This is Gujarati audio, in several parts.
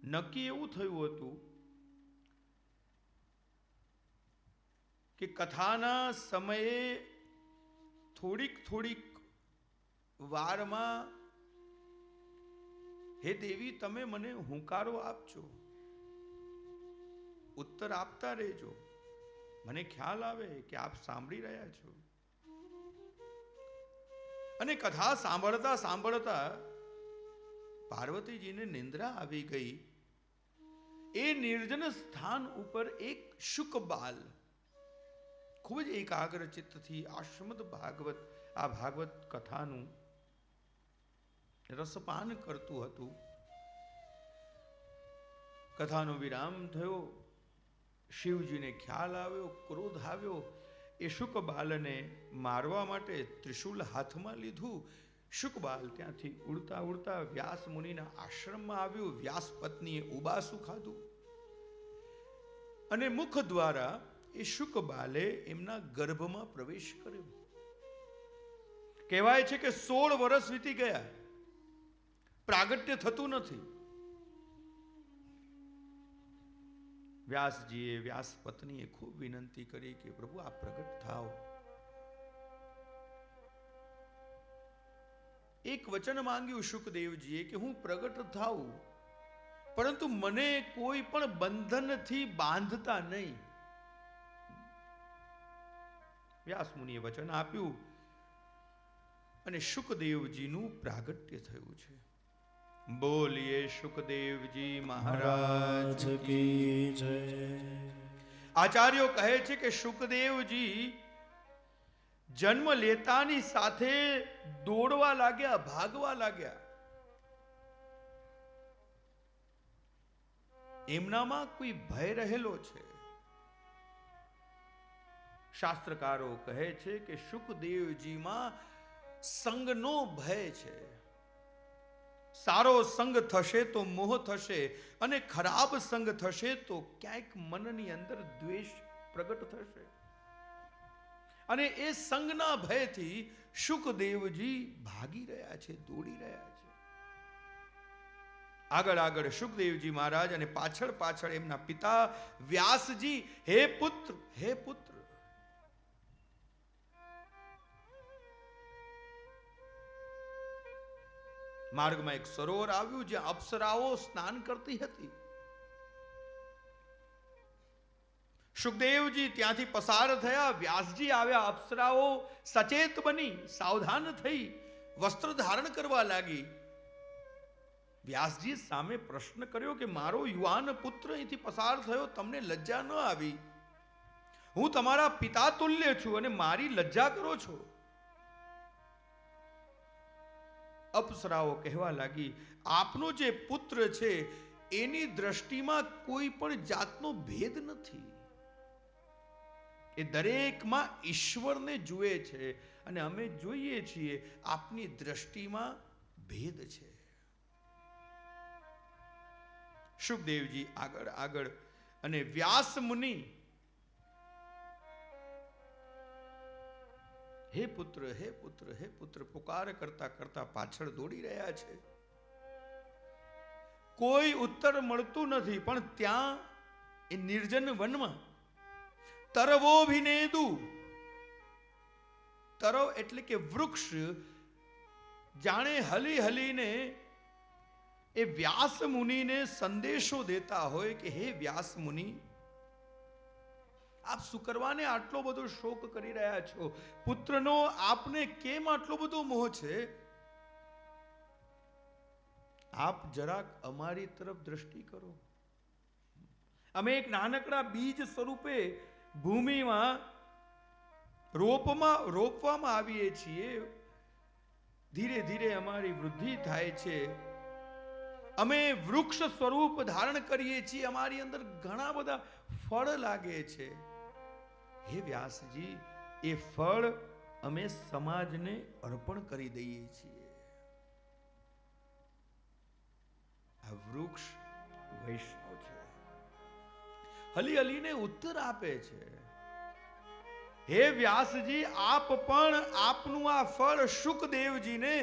નક્કી એવું થયું હતું કે કથાના સમયે થોડીક વારમાં હે દેવી તમે મને હુંકારો આપજો, ઉત્તર આપતા રહેજો, મને ખ્યાલ આવે કે આપ સાંભળી રહ્યા છો. અને કથા સાંભળતા સાંભળતા પાર્વતીજીને નિંદ્રા આવી ગઈ. એ નિર્જન સ્થાન ઉપર એક શુકબાલ ખૂબ જ એકાગ્ર ચિત્તથી આ શ્રીમદ ભાગવત, આ ભાગવત કથાનું રસપાન કરતું હતું. કથાનો વિરામ થયો, શિવજીને ખ્યાલ આવ્યો, ક્રોધ આવ્યો. એ શુકબાલને મારવા માટે ત્રિશૂલ હાથમાં લીધું. શુકબાલ ત્યાંથી ઉડતા ઉડતા વ્યાસ મુનિના આશ્રમમાં આવ્યું. વ્યાસ પત્નીએ ઉબાસું ખાધું અને મુખ દ્વારા એ શુકબાલે એમના ગર્ભમાં પ્રવેશ કર્યો. કહેવાય છે કે 16 વર્ષ વીતી ગયા, પ્રાગટ્ય થતું નથી. વ્યાસજીએ, વ્યાસ પત્નીએ ખૂબ વિનંતી કરી કે પ્રભુ આપ પ્રગટ થાઓ. એક વચન માંગ્યું શુકદેવજીએ કે હું પ્રગટ થાઉં, પરંતુ મને કોઈ પણ બંધનથી બાંધતા નહીં. વ્યાસ મુનિએ વચન આપ્યું અને શુકદેવજીનું પ્રાગટ્ય થયું છે. બોલીએ શુકદેવજી મહારાજ કી જય. આચાર્યો કહે છે કે શુકદેવજી જન્મ લેતાની સાથે દોડવા લાગ્યા, ભાગવા લાગ્યા. એમનામાં કોઈ ભય રહેલો છે. શાસ્ત્રકારો કહે છે કે શુકદેવજીમાં સંગનો ભય છે. સારો સંગ થશે તો મોહ થશે, અને ખરાબ સંગ થશે તો ક્યાંક મનની અંદર દ્વેષ પ્રગટ થશે. અને એ સંગના ભયથી શુકદેવજી ભાગી રહ્યા છે, દોડી રહ્યા છે. આગળ આગળ શુકદેવજી મહારાજ અને પાછળ પાછળ એમના પિતા વ્યાસજી. હે પુત્ર, હે પુત્ર. માર્ગમાં એક સરોવર આવ્યું જ્યાં અપ્સરાઓ સ્નાન કરતી હતી. સુખદેવજી ત્યાંથી પસાર થયા, વ્યાસજી આવ્યા. અપ્સરાઓ સચેત બની, સાવધાન થઈ, વસ્ત્ર ધારણ કરવા લાગી. વ્યાસજી સામે પ્રશ્ન કર્યો કે મારો યુવાન પુત્ર અહીંથી પસાર થયો, તમને લજ્જા ન આવી? હું તમારા પિતા તુલ્ય છું અને મારી લજ્જા કરો છો? અપ્સરાઓ કહેવા લાગી, આપનો જે પુત્ર છે એની દ્રષ્ટિમાં કોઈ પણ જાતનો ભેદ નથી. એ દરેકમાં ઈશ્વરને જુએ છે અને અમે જોઈએ છીએ આપની દ્રષ્ટિમાં ભેદ છે. શુકદેવજી આગળ આગળ અને વ્યાસ મુનિ હે પુત્ર, હે પુત્ર, હે પુત્ર પુકાર કરતા કરતા પાછળ દોડી રહ્યા છે. કોઈ ઉત્તર મળતું નથી. પણ ત્યાં એ નિર્જન વનમાં તરવોભિનેદુ, તરવ એટલે કે વૃક્ષ, જાણે હલી હલીને એ વ્યાસ મુનિને સંદેશો દેતા હોય કે હે વ્યાસ મુનિ, આપ શુકરવાને આટલો બધો શોક કરી રહ્યા છો? પુત્રનો આપને કેમ આટલો બધો મોહ છે? આપ જરાક અમારી તરફ દ્રષ્ટિ કરો. અમે એક નાનકડા બીજ સ્વરૂપે ભૂમિમાં રોપવામાં આવીએ છીએ. ધીરે ધીરે અમારી વૃદ્ધિ થાય છે. અમે વૃક્ષ સ્વરૂપ ધારણ કરીએ છીએ. અમારી અંદર ઘણા બધા ફળ લાગે છે. હે વ્યાસજી, એ ફળ અમે સમાજને અર્પણ કરી દઈએ છીએ. આ વૃક્ષ વૈષ્ણવ છે. હલી હલીને ઉત્તર આપે છે, હે વ્યાસજી, આપ પણ આપનું આ ફળ શુકદેવજીને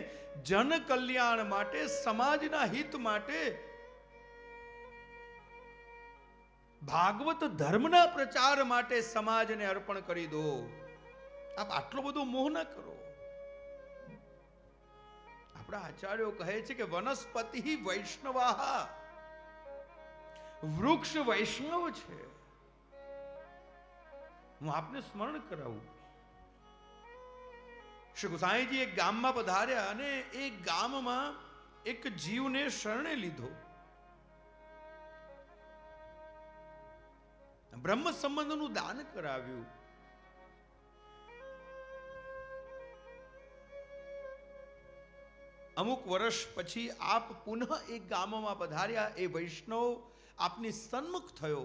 જન કલ્યાણ માટે, સમાજના હિત માટે ભાગવત ધર્મના પ્રચાર માટે સમાજને અર્પણ કરી દો. આપ આટલો બધો મોહ ન કરો. આપણા આચાર્યો કહે છે કે વનસ્પતિ વૈષ્ણવાહ, વૃક્ષ વૈષ્ણવ છે. હું આપને સ્મરણ કરાવું. શ્રી ગુસાઈજી એક ગામમાં પધાર્યા અને એ ગામમાં એક જીવને શરણે લીધો. બ્રહ્મ સંબંધનું દાન કરાવ્યું. અમુક વર્ષ પછી આપ પુનઃ એક ગામમાં પધાર્યા. એ વૈષ્ણવ આપની સન્મુખ થયો.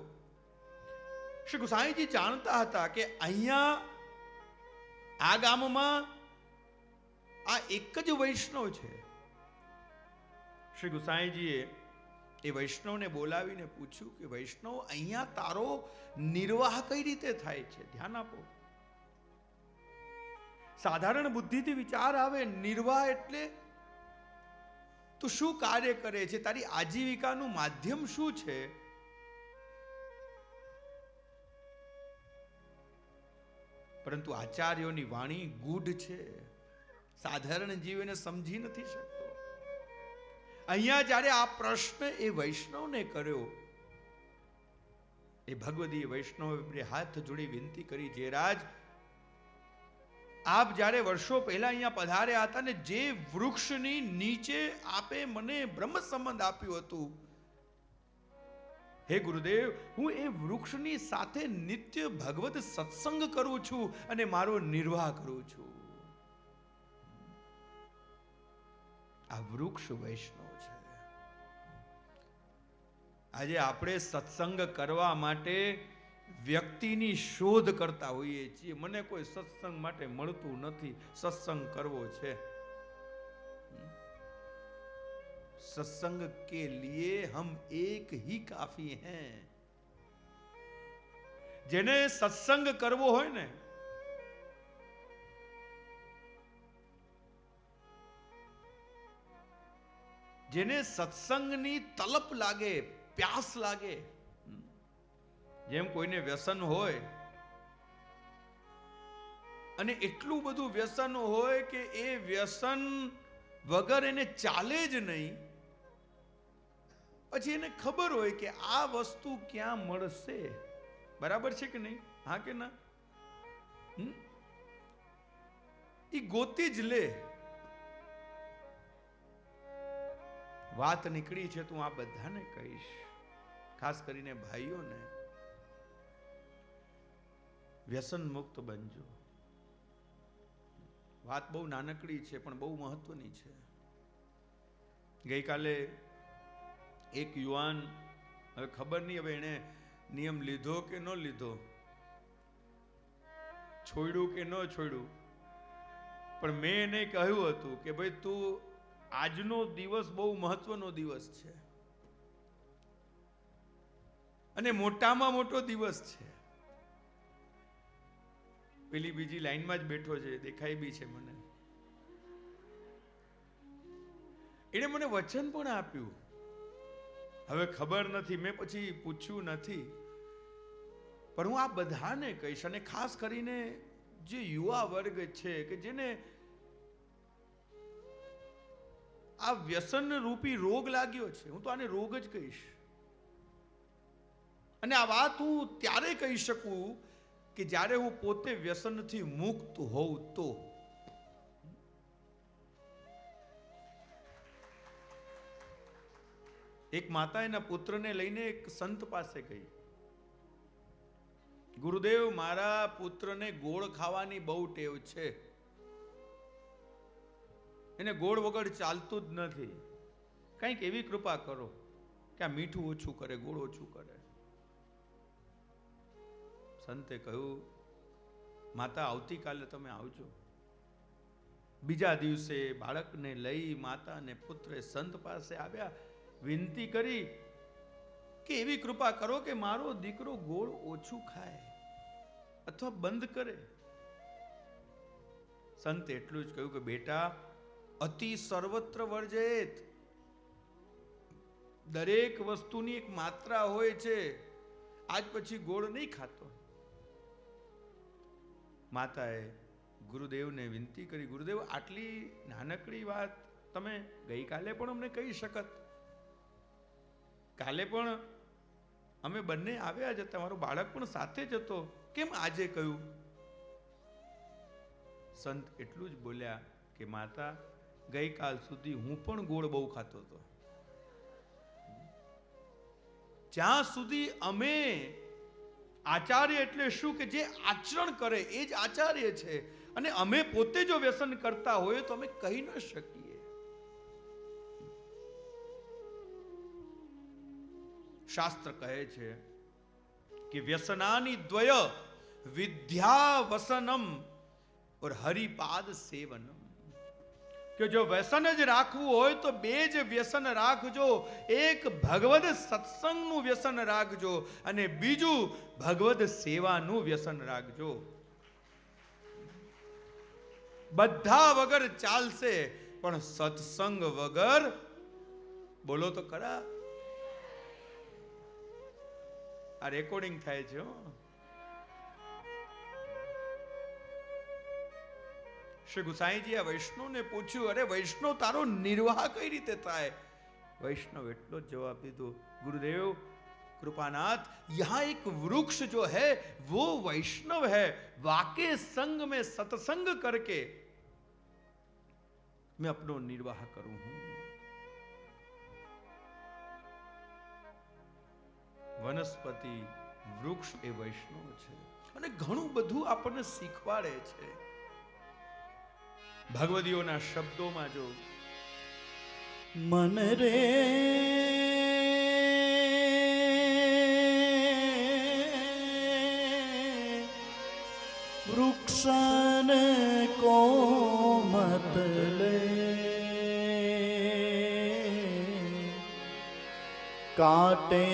શ્રી ગુસાઈજી જાણતા હતા કે અહીંયા આ ગામમાં આ એક જ વૈષ્ણવ છે. શ્રી ગુસાઈજીએ એ વૈષ્ણવને બોલાવીને પૂછ્યું કે વૈષ્ણવ, અહીંયા તારો નિર્વાહ કઈ રીતે થાય છે? ધ્યાન આપો. સાધારણ બુદ્ધિથી વિચાર આવે, નિર્વાહ એટલે તું શું કાર્ય કરે છે? તારી આજીવિકાનું માધ્યમ શું છે? પરંતુ આચાર્યોની વાણી ગૂઢ છે. સાધારણ જીવ એને સમજી નથી શકતો. અહીંયા જ્યારે આ પ્રશ્ન એ વૈષ્ણવને કર્યો, એ ભગવદી વૈષ્ણવે હાથ જોડી વિનંતી કરી, જે રાજ, આપ જ્યારે વર્ષો પહેલા અહીંયા પધાર્યા હતા ને જે વૃક્ષની નીચે આપે મને બ્રહ્મ સંબંધ આપ્યું હતું, હે ગુરુદેવ, હું એ વૃક્ષની સાથે નિત્ય ભગવત સત્સંગ કરું છું અને મારો નિર્વાહ કરું છું. આ વૃક્ષ વૈષ્ણવ છે. આજે આપણે સત્સંગ કરવા માટે વ્યક્તિની શોધ કરતા હોઈએ છીએ. મને કોઈ સત્સંગ માટે મળતું નથી, સત્સંગ કરવો છે. सत्संग के लिए हम एक ही काफी हैं. જેને સત્સંગ કરવો હોય ને, જેને સત્સંગની તલપ લાગે, પ્યાસ લાગે, જેમ કોઈને વ્યસન હોય અને એટલું બધું વ્યસન હોય કે એ વ્યસન વગર એને ચાલે જ નહીં, પછી એને ખબર હોય કે આ વસ્તુ ક્યાં મળશે. બરાબર છે કે નહીં? હા કે ના? ઈ ગોતી જ લે. વાત નીકળી છે તો આ બધાને કહીશ, ખાસ કરીને ભાઈઓને, વ્યસન મુક્ત બનજો. વાત બહુ નાનકડી છે પણ બહુ મહત્વની છે. ગઈકાલે એક યુવાન, હવે ખબર નહીં હવે એને નિયમ લીધો કે ન લીધો, છોડ્યું કે ન છોડ્યું, પણ મેં એને કહ્યું હતું કે ભાઈ તું, આજનો દિવસ બહુ મહત્વનો દિવસ છે અને મોટામાં મોટો દિવસ છે. પેલી બીજી લાઈનમાં જ બેઠો છે, દેખાય બી છે મને. એને મને વચન પણ આપ્યું. હવે ખબર નથી, મેં પછી પૂછ્યું નથી, પણ હું આ બધાને કહીશ, અને ખાસ કરીને જે યુવા વર્ગ છે કે જેને આ વ્યસન રૂપી રોગ લાગ્યો છે, હું તો આને રોગ જ કહીશ. અને આ વાત હું ત્યારે કહી શકું કે જ્યારે હું પોતે વ્યસનથી મુક્ત હોઉં તો. એક માતા એના પુત્રને લઈને એક સંત પાસે ગઈ. ગુરુદેવ, મારા પુત્રને ગોળ ખાવાની બહુ ટેવ છે, એને ગોળ વગર ચાલતું જ નથી, કંઈક એવી કૃપા કરો કે આ મીઠું ઓછું કરે, ગોળ ઓછું કરે. સંતે કહ્યું, માતા આવતીકાલે તમે આવજો. બીજા દિવસે બાળકને લઈ માતા અને પુત્રે સંત પાસે આવ્યા. વિનંતી કરી કે એવી કૃપા કરો કે મારો દીકરો ગોળ ઓછું ખાય અથવા બંધ કરે. સંતે એટલું જ કહ્યું કે બેટા, અતિ સર્વત્ર વર્જેત. દરેક વસ્તુની એક માત્રા હોય છે. આજ પછી ગોળ નહીં ખાતો. માતાએ ગુરુદેવને વિનંતી કરી, ગુરુદેવ આટલી નાનકડી વાત તમે ગઈકાલે પણ અમને કહી શકત, કાલે પણ અમે બંને આવ્યા જ હતા, મારું બાળક પણ સાથે જ હતો, કેમ આજે કહ્યું? સંત એટલું જ બોલ્યા કે માતા, ગઈકાલ સુધી હું પણ ગોળ બહુ ખાતો હતો. જ્યાં સુધી અમે, આચાર્ય એટલે શું કે જે આચરણ કરે એ જ આચાર્ય છે, અને અમે પોતે જો વ્યસન કરતા હોઈએ તો અમે કહી ન શકીએ. શાસ્ત્ર કહે છે કે વ્યસનાની દ્વય વિદ્યા વસનમ और હરિપાદ સેવનમ, કે જો વ્યસન જ રાખવું હોય તો બે જ વ્યસન રાખજો. એક ભગવદ સત્સંગનું વ્યસન રાખજો અને બીજું ભગવદ સેવાનું વ્યસન રાખજો. બધા વગર ચાલશે પણ સત્સંગ વગર, બોલો તો ખરા. આ રેકોર્ડિંગ થાય છે. શ્રી ગુસાઈજી આ વૈષ્ણવને પૂછ્યું, અરે વૈષ્ણવ તારો નિર્વાહ કઈ રીતે થાય? वैष्णव એટલો જ જવાબ દીધો, गुरुदेव कृपानाथ, यहाँ एक वृक्ष जो है वो वैष्णव है, वाके संग में सत्संग करके मैं अपनो निर्वाह करूं हूं. વનસ્પતિ વૃક્ષ એ વૈષ્ણવ છે અને ઘણું બધું આપણને શીખવાડે છે. ભગવદીઓના શબ્દોમાં જો मन रे वृक्षन को मत ले, काटे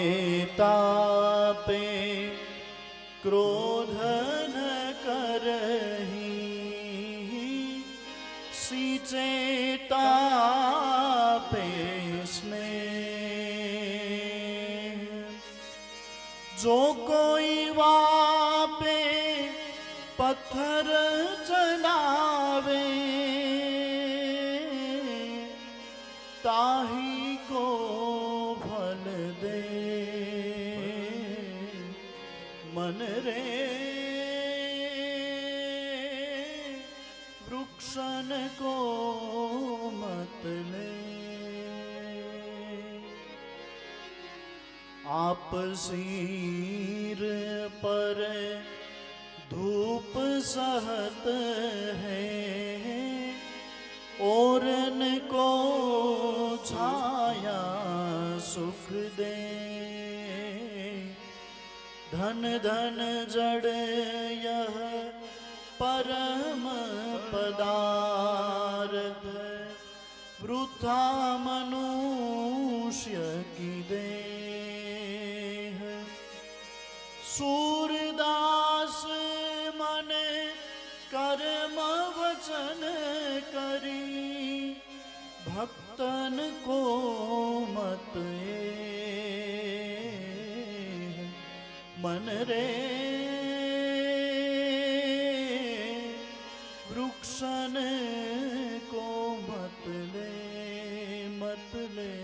तापे क्रोध न करही, सींचे तापे स्नेह, जो कोई वापे पत्थर चलावे, ताही को फल दे. मन रे वृक्षन को मत ले, आप सिर पर धूप सहत है, औरन को छाया सुख दे. धन धन जड़ यह परम पदार्थ, वृथा मनुष्य की देह. सूरदास मन कर्म वचन करी, भक्तन को मत मन रे वृक्षन को मत ले, मत ले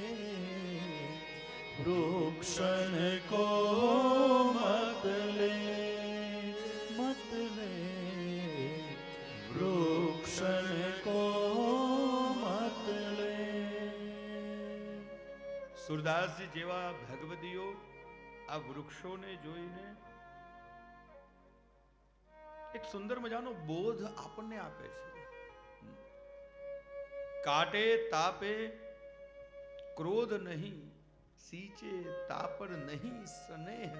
वृक्षन को मत ले, मत ले वृक्षन को मत ले. સુરદાસજી જેવા ભગવદીઓ આ વૃક્ષોને જોઈને એક સુંદર મજાનો બોધ આપણને આપે છે. કાટે તાપે ક્રોધ નહીં, सींचे तापर नहीं स्नेह.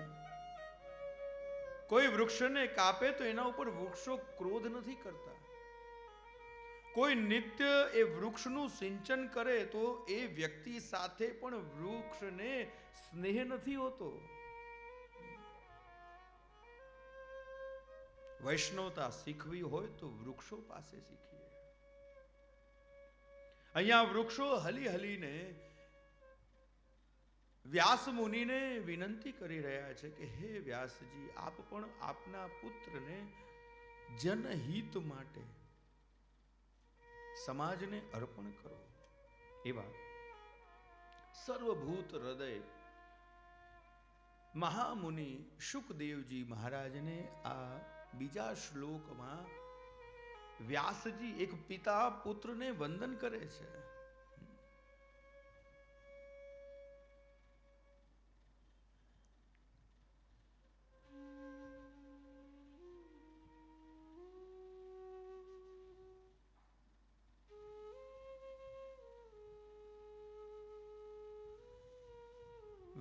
કોઈ વૃક્ષને કાપે તો એના ઉપર વૃક્ષો ક્રોધ નથી કરતા. કોઈ નિત્ય એ વૃક્ષનું સિંચન કરે તો એ વ્યક્તિ સાથે પણ વૃક્ષને સ્નેહ નથી હોતો. વૈષ્ણવતા શીખવી હોય તો વૃક્ષો પાસે શીખીએ. અહીંયા વૃક્ષો હલી હલીને વ્યાસ મુનિને વિનંતી કરી રહ્યા છે કે હે વ્યાસજી, આપ પણ આપના પુત્રને જનહિત માટે સમાજને અર્પણ કરો. એવા સર્વભૂત હૃદય મહામુનિ શુકદેવજી મહારાજને આ બીજા શ્લોકમાં વ્યાસજી એક પિતા પુત્રને વંદન કરે છે.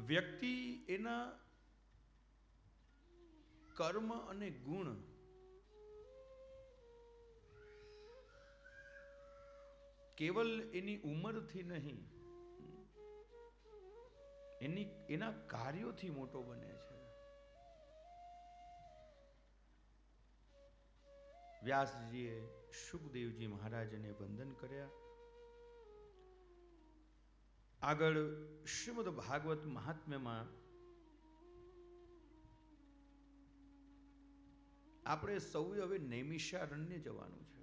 વ્યક્તિ એના કર્મ અને ગુણ કેવલ એની ઉંમરથી નહીં, એના કાર્યોથી મોટો બને છે. વ્યાસજીએ શુકદેવજી મહારાજને વંદન કર્યા. આગળ શ્રીમદ ભાગવત મહાત્મ્યમાં આપણે સૌએ હવે નૈમિષારણ્ય જવાનું છે.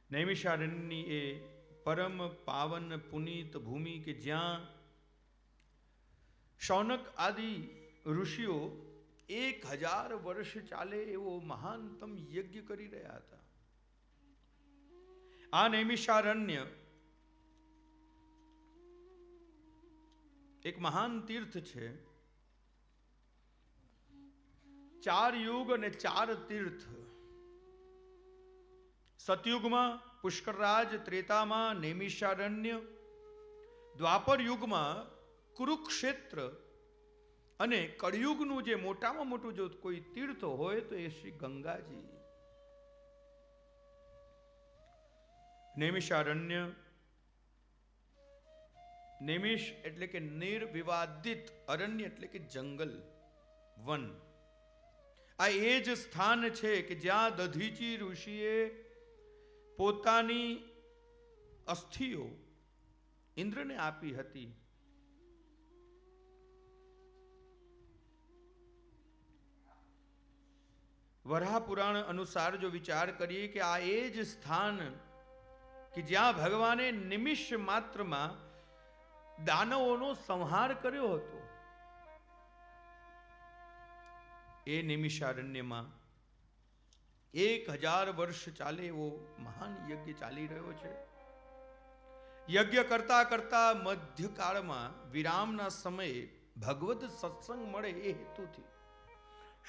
નૈમિષારણ્યની એ પરમ પાવન પુનીત ભૂમિ કે જ્યાં શૌનક આદિ ઋષિઓ 1000 વર્ષ ચાલે એવો મહાનતમ યજ્ઞ કરી રહ્યા હતા. આ નૈમિષારણ્ય એક મહાન તીર્થ છે. 4 યુગ અને 4 તીર્થ. સતયુગમાં પુષ્કરરાજ, ત્રેતામાં નૈમિષારણ્ય, દ્વાપર યુગમાં કુરુક્ષેત્ર અને કળિયુગનું જે મોટામાં મોટું જો કોઈ તીર્થ હોય તો એ શ્રી ગંગાજી. નૈમિષારણ્ય, નૈમિષ એટલે કે નિર્વિવાદિત, અરણ્ય એટલે કે જંગલ, વન. આ એ જ સ્થાન છે કે જ્યાં દધીચી ઋષિએ પોતાની અસ્થિઓ ઇન્દ્રને આપી હતી. વરાહ પુરાણ અનુસાર જો વિચાર કરીએ કે આ એ જ સ્થાન કે જ્યાં ભગવાને નિમિષ માત્રમાં દાનવોનો સંહાર કર્યો હતો. એ નિમિષારણ્યમાં 1000 વર્ષ ચાલે એવો મહાન યજ્ઞ ચાલી રહ્યો છે. યજ્ઞ કરતા કરતા મધ્યકાળમાં વિરામના સમયે ભગવદ સત્સંગ મળે એ હેતુથી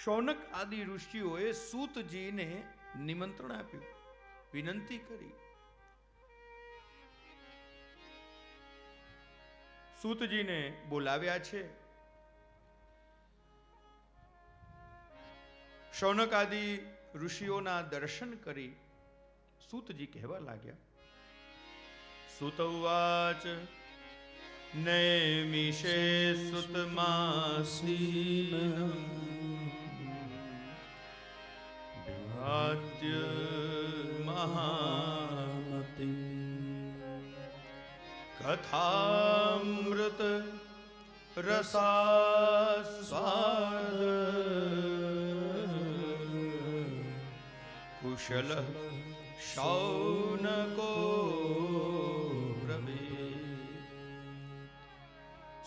શૌનક આદિ ઋષિઓએ સૂતજીને નિમંત્રણ આપ્યું, વિનંતી કરી. સૂતજીને બોલાવ્યા છે. શૌનક આદિ ઋષિઓના દર્શન કરી સૂતજી કહેવા લાગ્યા. સુતવાચ નૈમિષે સુતમાસીન ભાત્ય મહામતિમ કથામૃત રસાસ્વાદ કુશલ શૌनको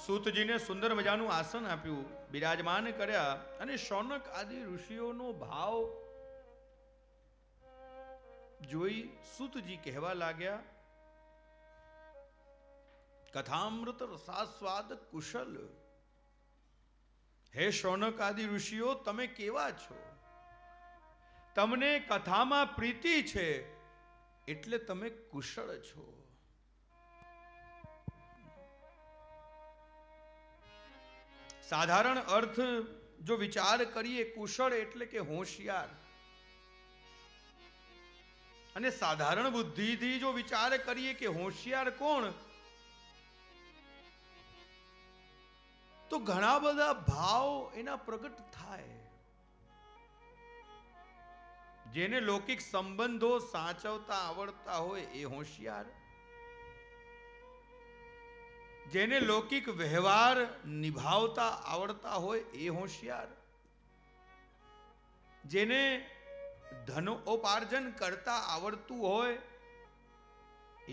સૂતજીને સુંદર મજાનું આસન આપ્યું, બિરાજમાન કર્યા અને શૌનક આદિ ઋષિઓનો ભાવ જોઈ સૂતજી કહેવા લાગ્યા, કથામૃત રસાસ્વાદ કુશલ. હે શૌનક આદિ ઋષિઓ, તમે કેવા છો? તમને કથામાં પ્રીતિ છે એટલે તમે કુશળ છો. સાધારણ અર્થ જો વિચાર કરીએ, કુશળ એટલે કે હોશિયાર. અને સાધારણ બુદ્ધિથી જો વિચાર કરીએ કે હોશિયાર કોણ, તો ઘણા બધા ભાવ એના પ્રગટ થાય. જેને લૌકિક સંબંધો સાચવતા આવડતા હોય એ હોશિયાર. જેને લૌકિક વ્યવહાર નિભાવતા આવડતા હોય એ હોશિયાર, જેને ધનોપાર્જન કરતા આવડતું હોય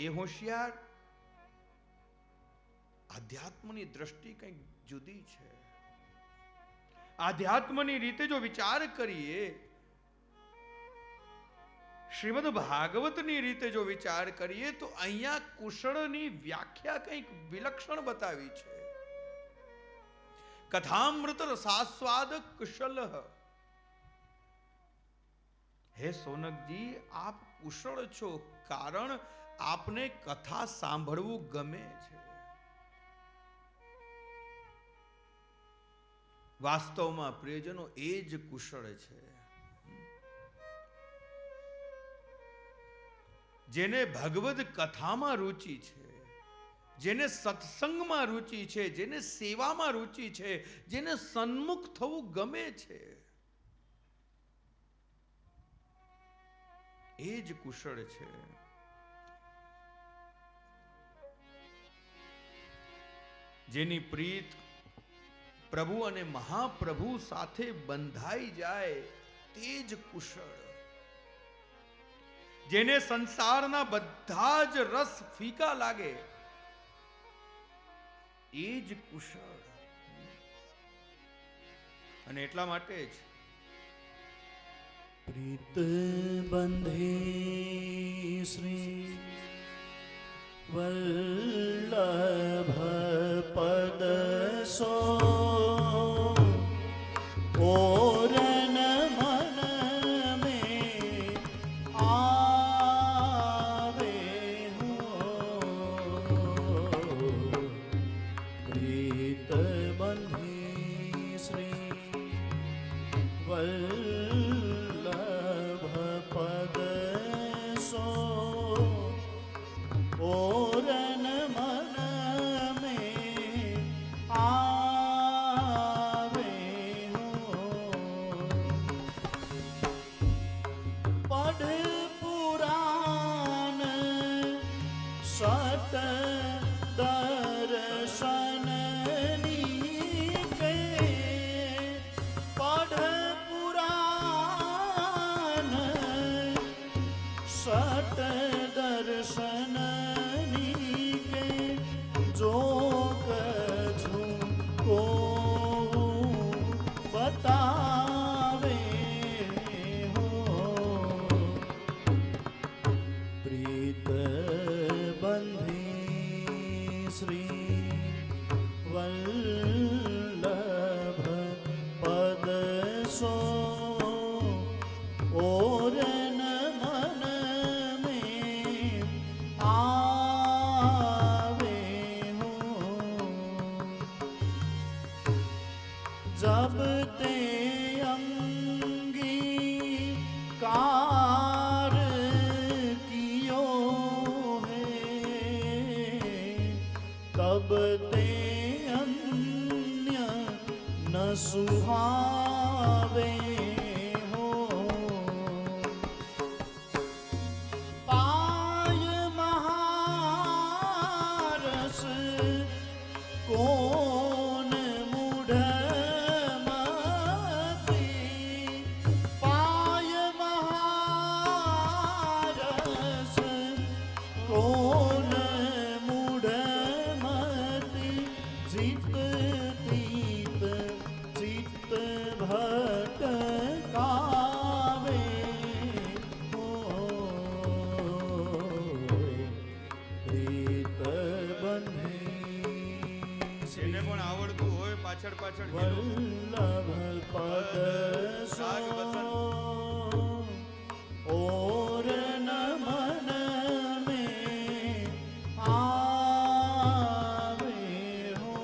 એ હોશિયાર. આધ્યાત્મની દ્રષ્ટિ કંઈક જુદી છે. આધ્યાત્મની રીતે જો વિચાર કરીએ, શ્રીમદ ભાગવતની રીતે જો વિચાર કરીએ તો અહીંયા કુશળની વ્યાખ્યા કંઈક વિલક્ષણ બતાવી છે. કથામૃત રસાસ્વાદ કુશલ. હે સોનકજી, આપ કુશળ છો કારણ આપને કથા સાંભળવું ગમે છે. વાસ્તવમાં પ્રિયજનો એ જ કુશળ છે. જેને ભગવદ કથામાં રુચિ છે, જેને સત્સંગમાં રુચિ છે, જેને સેવામાં રુચિ છે, જેને સન્મુખ થવું ગમે છે, એ જ કુશળ છે. જેની પ્રીત પ્રભુ અને મહાપ્રભુ સાથે બંધાઈ જાય તે જ કુશળ. જેને સંસારના બધા જ રસ ફીકા લાગે એ જ કુશળ. અને એટલા માટે જ પ્રીત બંધી શ્રી વલ્લભ પદ સો ઓરન મન में आवे हो. प्रीत बंधी श्री वल्लभ पद सो ओरन मन में आवे हो. पढ़ पुराण सत दर्शन नीके. पढ़ पुराण सत दर्शन नीके. जो कछु को बतावे हो. प्रीत बंधी श्री वल्लभ पद सो ओरन मन में आवे हो. जब ते अंगीकार कियो है तब ते अन्य न सुहावे हो. पाय महारस कौन मूढ़ मति. पाय महारस कौन मूढ़ मति. चित तीत चित्त भटकावे हो. प्रीत बंधी જેને પણ આવડતું હોય પાછળ પાછળ ઘેરો. वल्लभ पद सो ओरन मन में आवे हो.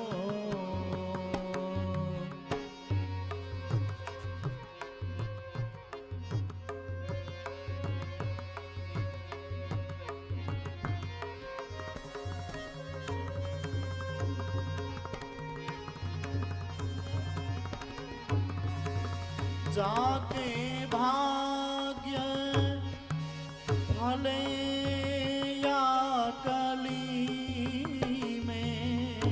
जाके भाग्य भले या कली में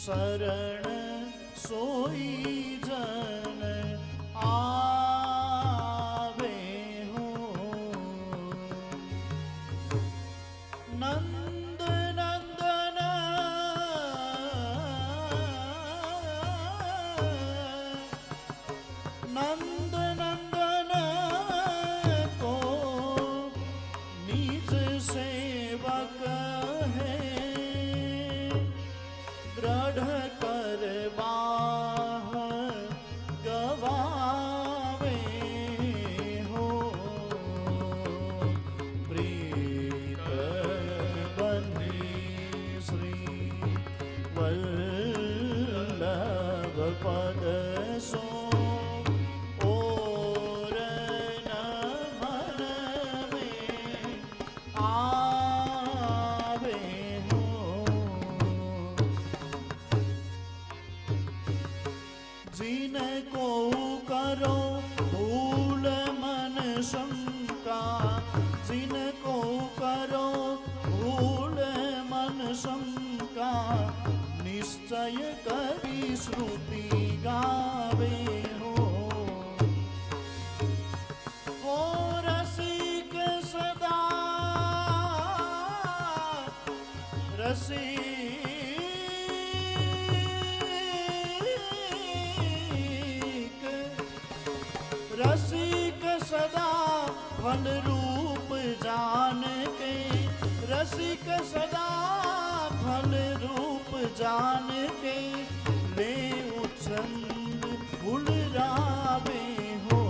શરણ સોઈ જન આવે હો નંદ નંદન નંદ નંદન કો નીચ સેવક હૈ દ્રઢ કર બાહ ગવાવે હો પ્રીત બંધી શ્રી વલ્લભ પદ સો जिनको करो भूल मन शंका जिनको करो भूल मन शंका निश्चय करी श्रुति गावे हो रसिक सदा रसिक सदा फल रूप जान के रसिक सदा फल रूप जान के ले उछंद भूलरावे हो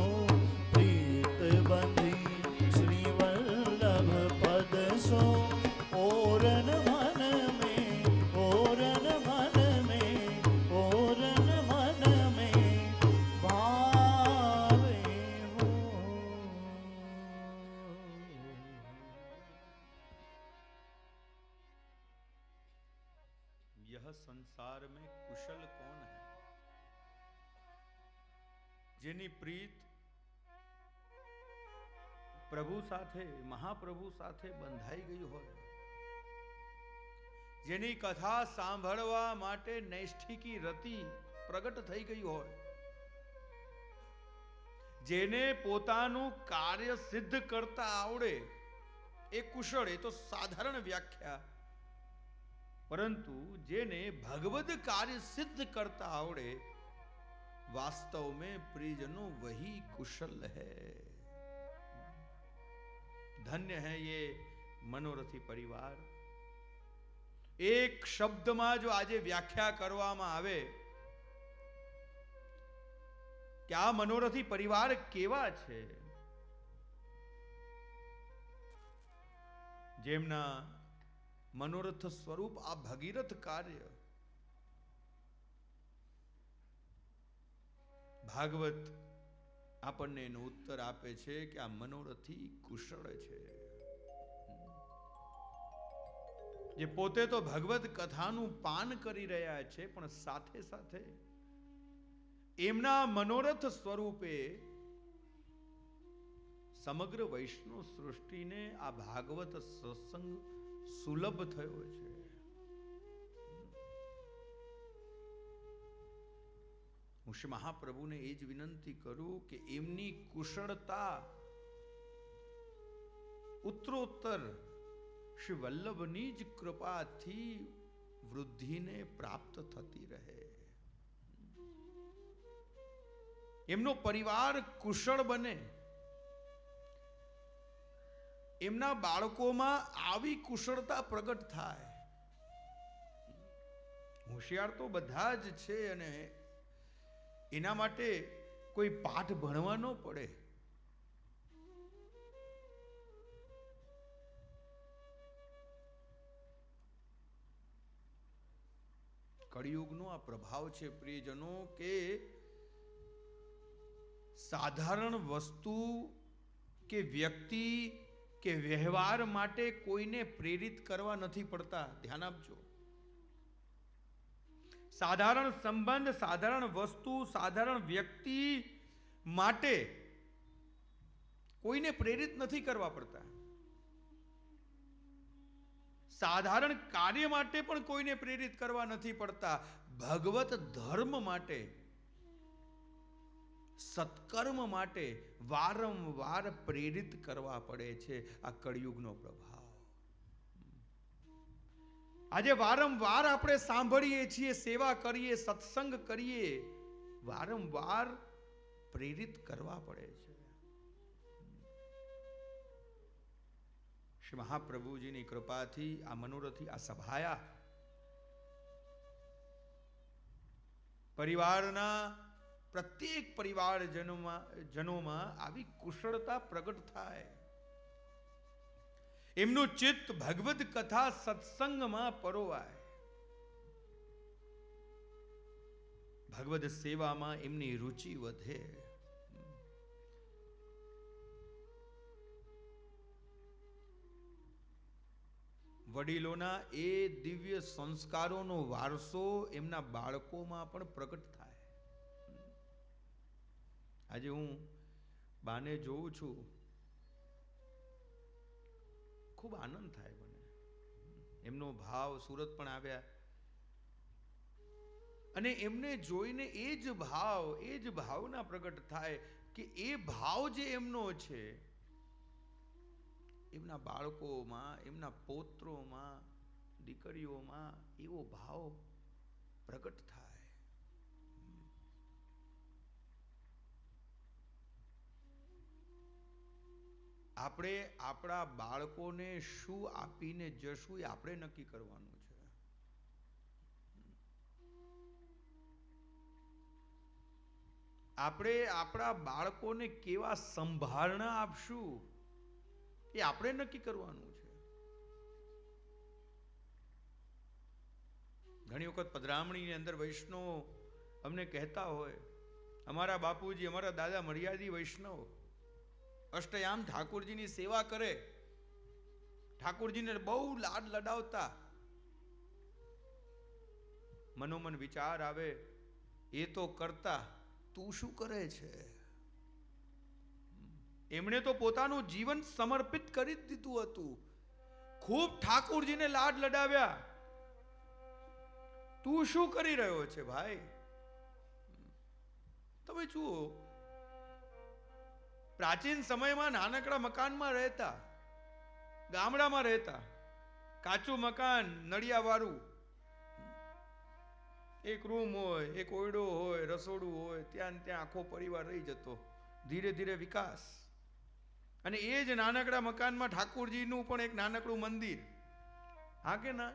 प्रीत बंधी श्री वल्लभ पद सो ओरन मन में ओरन मन में ओरन मन में यह संसार में कुशल कौन है જેની પ્રીત પ્રભુ સાથે મહાપ્રભુ સાથે બંધાઈ ગઈ હોય, જેની કથા સાંભળવા માટે નૈષ્ઠિકી રતિ પ્રગટ થઈ ગઈ હોય, જેને પોતાનું કાર્ય સિદ્ધ કરતા આવડે એ કુશળ. એ તો સાધારણ વ્યાખ્યા, परंतु जेने भगवद कार्य सिद्ध करता आवड़े वास्तव में प्रियजनों वही कुशल है. धन्य है ये मनोरथी परिवार. एक शब्द में जो आज व्याख्या કરવામાં આવે કે આ મનોરથી પરિવાર કેવા છે, જેમના મનોરથ સ્વરૂપ આ ભગીરથ કાર્ય ભાગવત આપણને એનો ઉત્તર આપે છે કે આ મનોરથી કુશળ છે, જે પોતે તો ભગવત કથાનું પાન કરી રહ્યા છે, પણ સાથે સાથે એમના મનોરથ સ્વરૂપે સમગ્ર વૈષ્ણવ સૃષ્ટિને આ ભાગવત સત્સંગ સુલભ થયો છે. હું શ્રી મહાપ્રભુને એ જ વિનંતી કરું કે એમની કુશળતા ઉત્તરોત્તર શ્રી વલ્લભની જ કૃપાથી વૃદ્ધિને પ્રાપ્ત થતી રહે, એમનો પરિવાર કુશળ બને, એમના બાળકોમાં આવી કુશળતા પ્રગટ થાય. હોશિયાર તો બધા જ છે અને એના માટે કોઈ પાઠ ભણવા ન પડે. કળિયુગનો આ પ્રભાવ છે પ્રિયજનો કે સાધારણ વસ્તુ કે વ્યક્તિ કે વ્યવહાર માટે કોઈને પ્રેરિત કરવા નથી પડતા. ધ્યાન આપજો. સાધારણ સંબંધ, સાધારણ વસ્તુ, સાધારણ વ્યક્તિ માટે કોઈને પ્રેરિત નથી કરવા પડતા. સાધારણ કાર્ય માટે પણ કોઈને પ્રેરિત કરવા નથી પડતા, ભગવત ધર્મ માટે, સત્કર્મ માટે વારંવાર પ્રેરિત કરવા પડે છે. આ કળિયુગનો પ્રભાવ. આજે વારંવાર આપણે સાંભળીએ છીએ, સેવા કરીએ, સત્સંગ કરીએ, વારંવાર પ્રેરિત કરવા પડે છે. શ્રી મહાપ્રભુજીની કૃપાથી આ મનોરથી આ સભાયા પરિવારના પ્રત્યેક પરિવારજનોમાં આવી કુશળતા પ્રગટ થાય, એમનું ચિત્ત ભગવદ કથા સત્સંગમાં પરોવાય, ભગવદ સેવામાં એમની રુચિ વધે. વડીલોના એ દિવ્ય સંસ્કારોનો વારસો એમના બાળકોમાં પણ પ્રગટ થાય. આજે હું બાને જોઉં છું, ખૂબ આનંદ થાય મને. એમનો ભાવ, સુરત પણ આવ્યા અને એમને જોઈને એ જ ભાવના પ્રગટ થાય કે એ ભાવ જે એમનો છે, એમના બાળકોમાં, એમના પૌત્રોમાં, દીકરીઓમાં એવો ભાવ પ્રગટ થાય. આપણે આપણા બાળકોને શું આપીને જશું એ આપણે નક્કી કરવાનું છે. આપણે આપણા બાળકોને કેવા સંભાળના આપશું એ આપણે નક્કી કરવાનું છે. ઘણી વખત પધરામણીની અંદર વૈષ્ણવ અમને કહેતા હોય, અમારા બાપુજી, અમારા દાદા મર્યાદી વૈષ્ણવ અષ્ટયામ ઠાકોરજીની સેવા કરે, ઠાકોરજીને બહુ લાડ લડાવતા. મનોમન વિચાર આવે, એ તો કરતા, તું શું કરે છે? એમણે તો પોતાનું જીવન સમર્પિત કરી દીધું હતું, ખૂબ ઠાકોરજીને લાડ લડાવ્યા, તું શું કરી રહ્યો છે ભાઈ? તમે જુઓ, પ્રાચીન સમયમાં નાનકડા મકાનમાં રહેતા, ગામડામાં રહેતા, કાચું મકાન, નળિયાવાળું, એક રૂમ હોય, એક ઓરડો હોય, રસોડું હોય, ત્યાં આખો પરિવાર રહી જતો. ધીરે ધીરે વિકાસ, અને એ જ નાનકડા મકાનમાં ઠાકોરજીનું પણ એક નાનકડું મંદિર. હા કે ના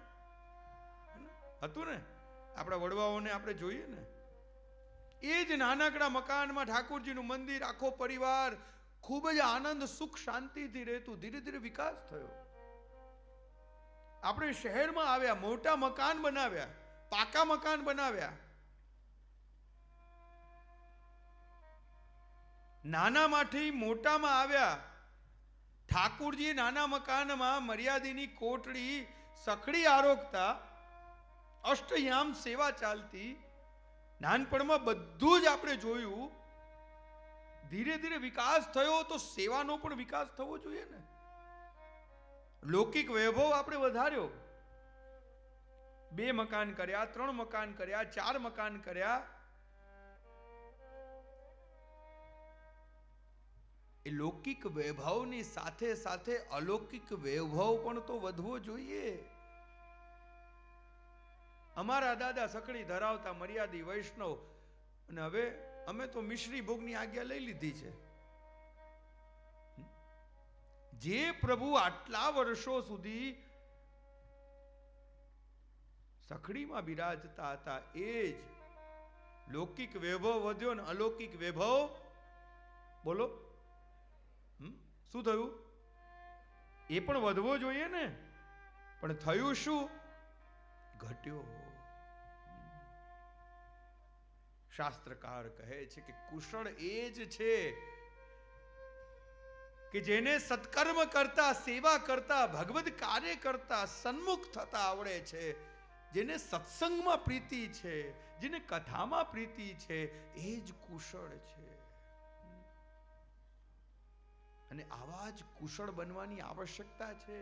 હતું ને? આપણા વડવાઓને આપણે જોઈએ ને, એ જ નાનકડા મકાનમાં ઠાકોરજીનું મંદિર, આખો પરિવાર ખૂબ જ આનંદ, સુખ, શાંતિથી રહેતું. ધીરે ધીરે વિકાસ થયો. આપણે શહેરમાં આવ્યા, મોટા મકાન બનાવ્યા, પાકા મકાન બનાવ્યા. નાનામાંથી મોટામાં આવ્યા. ઠાકોરજી નાના મકાનમાં મર્યાદિની કોટડી, સખડી આરોગતા, અષ્ટયામ સેવા ચાલતી. નાનપણમાં બધું જ આપણે જોયું. ધીરે ધીરે વિકાસ થયો તો સેવાનો પણ વિકાસ થવો જોઈએ ને. લૌકિક વૈભવ આપણે વધાર્યો. 2 મકાન કર્યા, 3 મકાન કર્યા, 4 મકાન કર્યા. એ લૌકિક વૈભવની સાથે સાથે અલૌકિક વૈભવ પણ તો વધવો જોઈએ. અમારા દાદા સકડી ધરાવતા મર્યાદી વૈષ્ણવ, અને હવે અમે તો મિશ્રી ભોગની આજ્ઞા લઈ લીધી છે. જે પ્રભુ આટલા વર્ષો સુધી સખડીમાં બિરાજતા હતા, એ જ લૌકિક વૈભવ વધ્યો ને અલૌકિક વૈભવ, બોલો શું થયું? એ પણ વધવો જોઈએ ને. પણ થયું શું? ઘટ્યો. શાસ્ત્રકાર કહે છે કે કુશળ એ જ છે કે જેને સત્કર્મ કરતા, સેવા કરતા, ભગવદ કાર્ય કરતા સન્મુખ થતા આવડે છે, જેને સત્સંગમાં પ્રીતિ છે, જેને કથામાં પ્રીતિ છે, એ જ કુશળ છે. અને આવા જ કુશળ બનવાની આવશ્યકતા છે.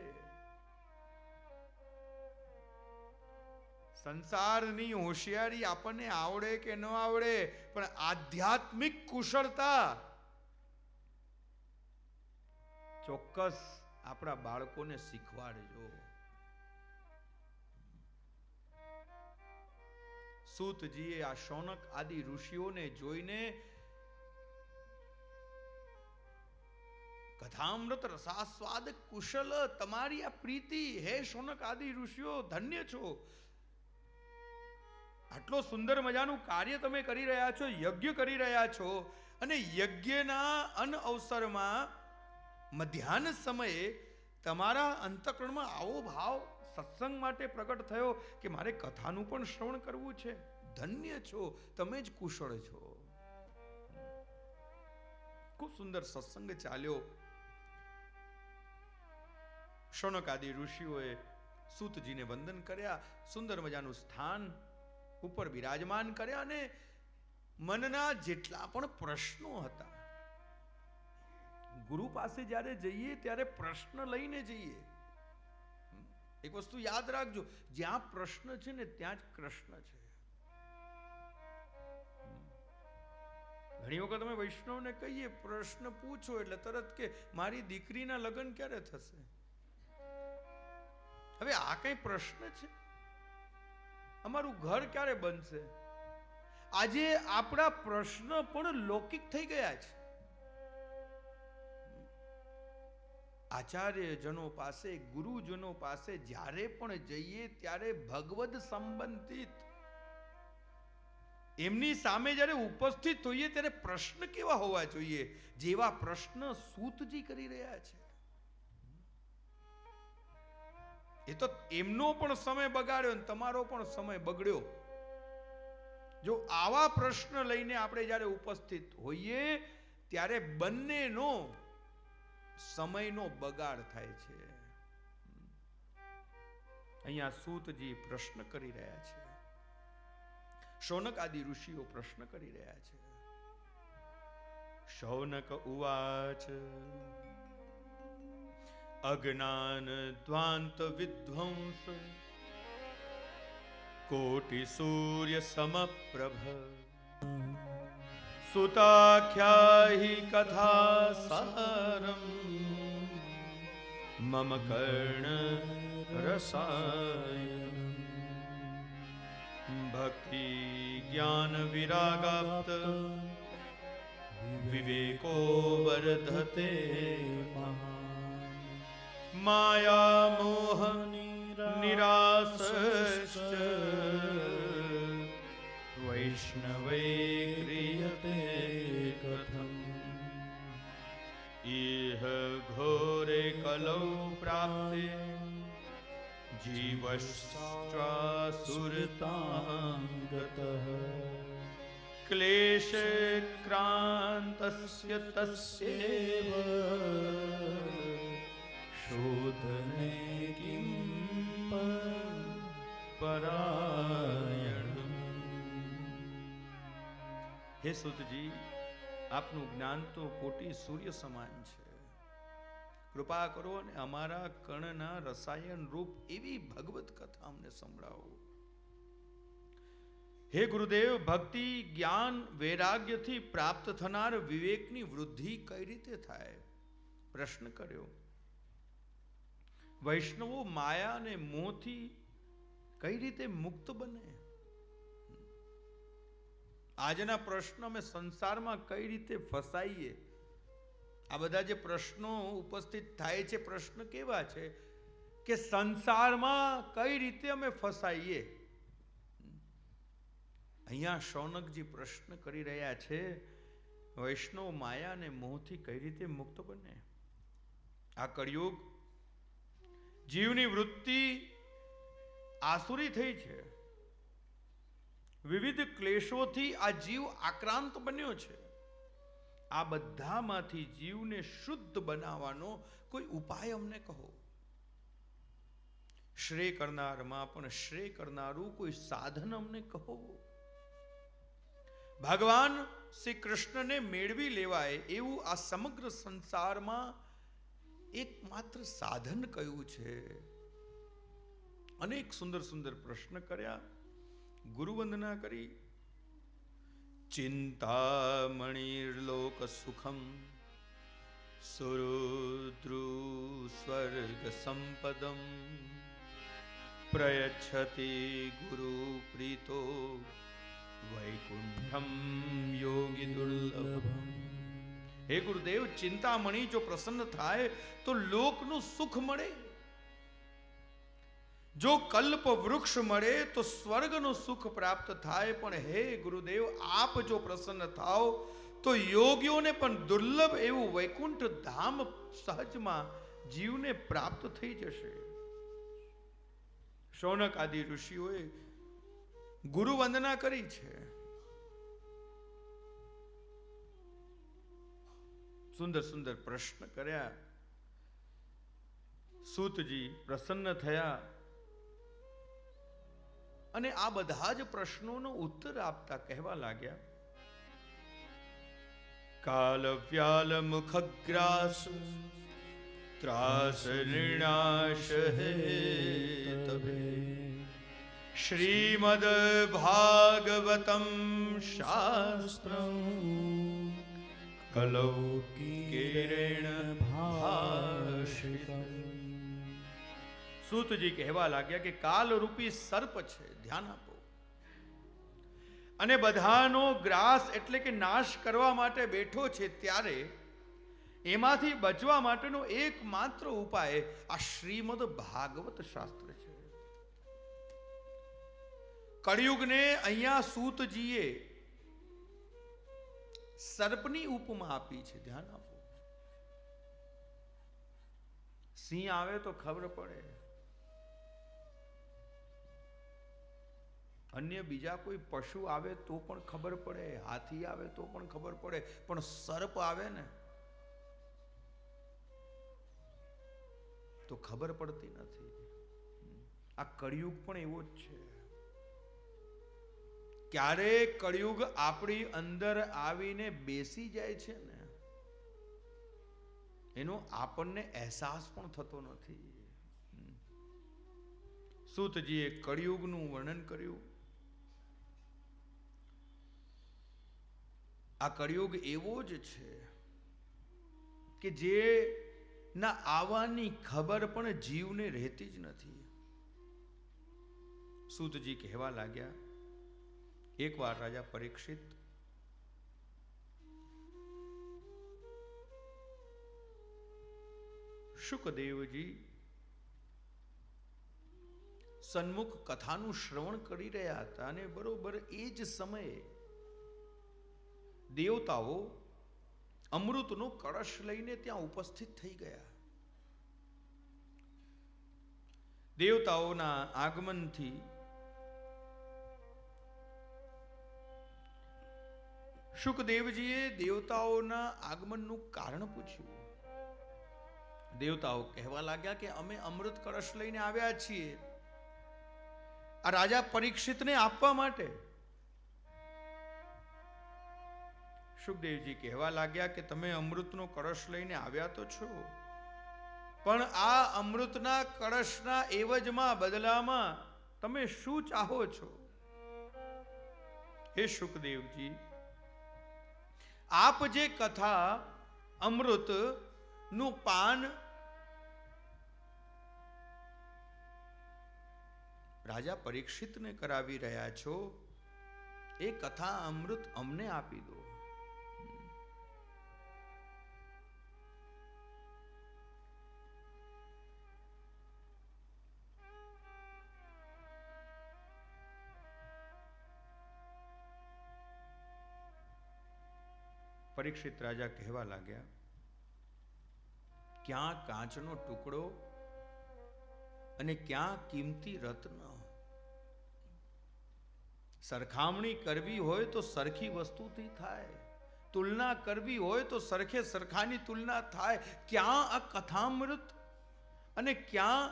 સંસારની હોશિયારી આપણને આવડે કે ન આવડે, પણ આધ્યાત્મિક કુશળતા ચોક્કસ આપણા બાળકોને શીખવાડજો. સૂતજીએ આ શૌનક આદિ ઋષિઓને જોઈને કથામૃત રસાસ્વાદ કુશલ, તમારી આ પ્રીતિ, હે શૌનક આદિ ઋષિઓ, ધન્ય છો. આટલો સુંદર મજાનું કાર્ય તમે કરી રહ્યા છો, યજ્ઞ કરી રહ્યા છો, અને યજ્ઞના અન અવસરમાં મધ્યાહન સમયે તમારા અંતઃકરણમાં આવો ભાવ સત્સંગ માટે પ્રગટ થયો કે મારે કથાનું પણ શ્રવણ કરવું છે. ધન્ય છો, તમે જ કુશળ છો. ખૂબ સુંદર સત્સંગ ચાલ્યો. શૌનક આદિ ઋષિઓએ સૂતજીને વંદન કર્યા, સુંદર મજાનું સ્થાન ઉપર બિરાજમાન કર્યા, અને મનના જેટલા પણ પ્રશ્નો હતા, ગુરુ પાસે જ્યારે જઈએ ત્યારે પ્રશ્ન લઈને જઈએ. એક વસ્તુ યાદ રાખજો, જ્યાં પ્રશ્ન છે ને ત્યાં જ કૃષ્ણ છે. ઘણી વખત અમે વૈષ્ણવને કહીએ પ્રશ્ન પૂછો એટલે તરત કે મારી દીકરીના લગ્ન ક્યારે થશે. હવે આ કઈ પ્રશ્ન છે? અમારું ઘર ક્યારે બનશે? આજે આપણા પ્રશ્ન પણ લૌકિક થઈ ગયા છે. આચાર્યજનો પાસે, ગુરુજનો પાસે જ્યારે પણ જઈએ ત્યારે ભગવદ સંબંધિત એમની સામે જ્યારે ઉપસ્થિત હોઈએ ત્યારે પ્રશ્ન કેવા હોવા જોઈએ? જેવા પ્રશ્ન સૂતજી કરી રહ્યા છે. એ તો એમનો પણ સમય બગાડ્યો ને તમારો પણ સમય બગડ્યો. જો આવા પ્રશ્ન લઈને આપણે જ્યારે ઉપસ્થિત હોઈએ ત્યારે બંનેનો સમયનો બગાડ થાય છે. અહીંયા સૂતજી પ્રશ્ન કરી રહ્યા છે, શૌનક આદિ ઋષિઓ પ્રશ્ન કરી રહ્યા છે. શૌનક ઉવાચ અજ્ઞાન દ્વાંત વિધ્વંસ કોટિ સૂર્ય સમપ્રભ સુતાખ્યાહિ કથા સારમ મમ કર્ણ રસાયનમ ભક્તિ જ્ઞાન વિરાગાપ્ત વિવેકો વર્ધતે માયા મોહ નિરાસશ્ચ વૈષ્ણવે ક્રિયતે કથમ ઇહ ઘોરે કલૌ પ્રાપ્તે જીવશ્ચાસુરતાં ગતઃ ક્લેશ ક્રાંતસ્ય તસ્યૈવ શોધને કિમ પરાયણમ. હે સૂતજી, આપનું જ્ઞાન તો કોટી સૂર્ય સમાન છે. કૃપા કરો અને અમારા કર્ણના રસાયણ રૂપ એવી ભગવત કથા અમને સંભળાવો. હે ગુરુદેવ, ભક્તિ જ્ઞાન વૈરાગ્યથી પ્રાપ્ત થનાર વિવેકની વૃદ્ધિ કઈ રીતે થાય? પ્રશ્ન કર્યો. વૈષ્ણવો માયા અને મોહથી કઈ રીતે મુક્ત બને? આજના પ્રશ્ન અમે સંસારમાં કઈ રીતે ફસાઈએ? આ બધા જે પ્રશ્નો ઉપસ્થિત થાય છે, પ્રશ્ન કેવા છે કે સંસારમાં કઈ રીતે અમે ફસાઈએ? અહીંયા શૌનકજી પ્રશ્ન કરી રહ્યા છે, વૈષ્ણવ માયા અને મોહથી કઈ રીતે મુક્ત બને? આ કળિયુગ જીવની વૃત્તિ આસુરી થઈ છે. વિવિધ ક્લેશોથી આ જીવ આક્રાંત બન્યો છે. આ બધામાંથી જીવને શુદ્ધ બનાવવાનો કોઈ ઉપાય અમને કહો. શ્રેય કરનારમાં પણ શ્રેય કરનારું કોઈ સાધન અમને કહો. ભગવાન શ્રી કૃષ્ણને મેળવી લેવાય એવું આ સમગ્ર સંસારમાં એકમાત્ર સાધન કયું છે? અનેક સુંદર સુંદર પ્રશ્ન કર્યા, ગુરુવંદના કરી. ચિંતામણિર્લોક સુખમ સુરુદ્રુ સ્વર્ગ સંપદમ પ્રયચ્છતિ ગુરુ પ્રીતો વૈકુંઠમ યોગી દુર્લભમ. હે ગુરુદેવ, ચિંતામણી જો પ્રસન્ન થાય તો લોકનું સુખ મળે, જો કલ્પ વૃક્ષ મળે તો સ્વર્ગનું સુખ પ્રાપ્ત થાય. પણ હે ગુરુદેવ, આપ જો પ્રસન્ન થાઓ તો યોગીઓને પણ દુર્લભ એવું વૈકુંઠ ધામ સહજમાં જીવને પ્રાપ્ત થઈ જશે. શૌનક આદિ ઋષિઓએ ગુરુ વંદના કરી છે. સુંદર સુંદર પ્રશ્ન કર્યા. સૂતજી પ્રસન્ન થયા અને આ બધા જ પ્રશ્નોનો ઉત્તર આપતા કહેવા લાગ્યા, કાલ વ્યાલ મુખગ્રાસ ત્રાસ નિર્ણાશ હેતવે શ્રીમદ ભાગવતમ શાસ્ત્રમ કલૌકિકેણ ભાષિતમ. સૂતજી કહેવા લાગ્યા કે કાલ રૂપી સર્પ છે, ધ્યાન આપો, અને બધાનો ગ્રાસ એટલે કે નાશ કરવા માટે બેઠો છે. ત્યારે એમાંથી બચવા માટેનો એકમાત્ર ઉપાય આ શ્રીમદ ભાગવત શાસ્ત્ર છે. કળિયુગને અહીંયા સૂતજીએ સર્પની ઉપમા આપી છે. ધ્યાન આપો. સિંહ આવે તો ખબર પડે, અન્ય બીજા કોઈ પશુ આવે તો પણ ખબર પડે, હાથી આવે તો પણ ખબર પડે, પણ સર્પ આવે ને તો ખબર પડતી નથી. આ કળિયુગ પણ એવો જ છે. ક્યારે કળિયુગ આપણી અંદર આવીને બેસી જાય છે ને એનો આપણને અહેસાસ પણ થતો નથી. સૂતજીએ કળિયુગનું વર્ણન કર્યું. આ કળિયુગ એવો જ છે કે જે ના આવવાની ખબર પણ જીવને રહેતી જ નથી. સૂતજી કહેવા લાગ્યા, એકવાર રાજા પરીક્ષિત શુકદેવજી સન્મુખ કથાનું શ્રવણ કરી રહ્યા હતા અને બરોબર એ જ સમયે દેવતાઓ અમૃતનો કળશ લઈને ત્યાં ઉપસ્થિત થઈ ગયા. દેવતાઓના આગમનથી શુકદેવજીએ દેવતાઓના આગમનનું કારણ પૂછ્યું. દેવતાઓ કહેવા લાગ્યા કે અમે અમૃત કળશ લઈને આવ્યા છીએ આ રાજા પરીક્ષિતને આપવા માટે. શુકદેવજી કહેવા લાગ્યા કે તમે અમૃતનો કળશ લઈને આવ્યા તો છો, પણ આ અમૃતના કળશના એવજમાં બદલામાં તમે શું ચાહો છો? હે શુકદેવજી, આપ જે કથા અમૃત નું પાન રાજા પરીક્ષિતને કરાવી રહ્યા છો, એ કથા અમૃત અમને આપી દો. પરીક્ષિત રાજા કહેવા લાગ્યા, ક્યાં કાચનો ટુકડો અને ક્યાં કિંમતી રત્ન. સરખામણી કરવી હોય તો સરખી વસ્તુથી થાય, તુલના કરવી હોય તો સરખે સરખાની તુલના થાય. ક્યાં આ કથામૃત અને ક્યાં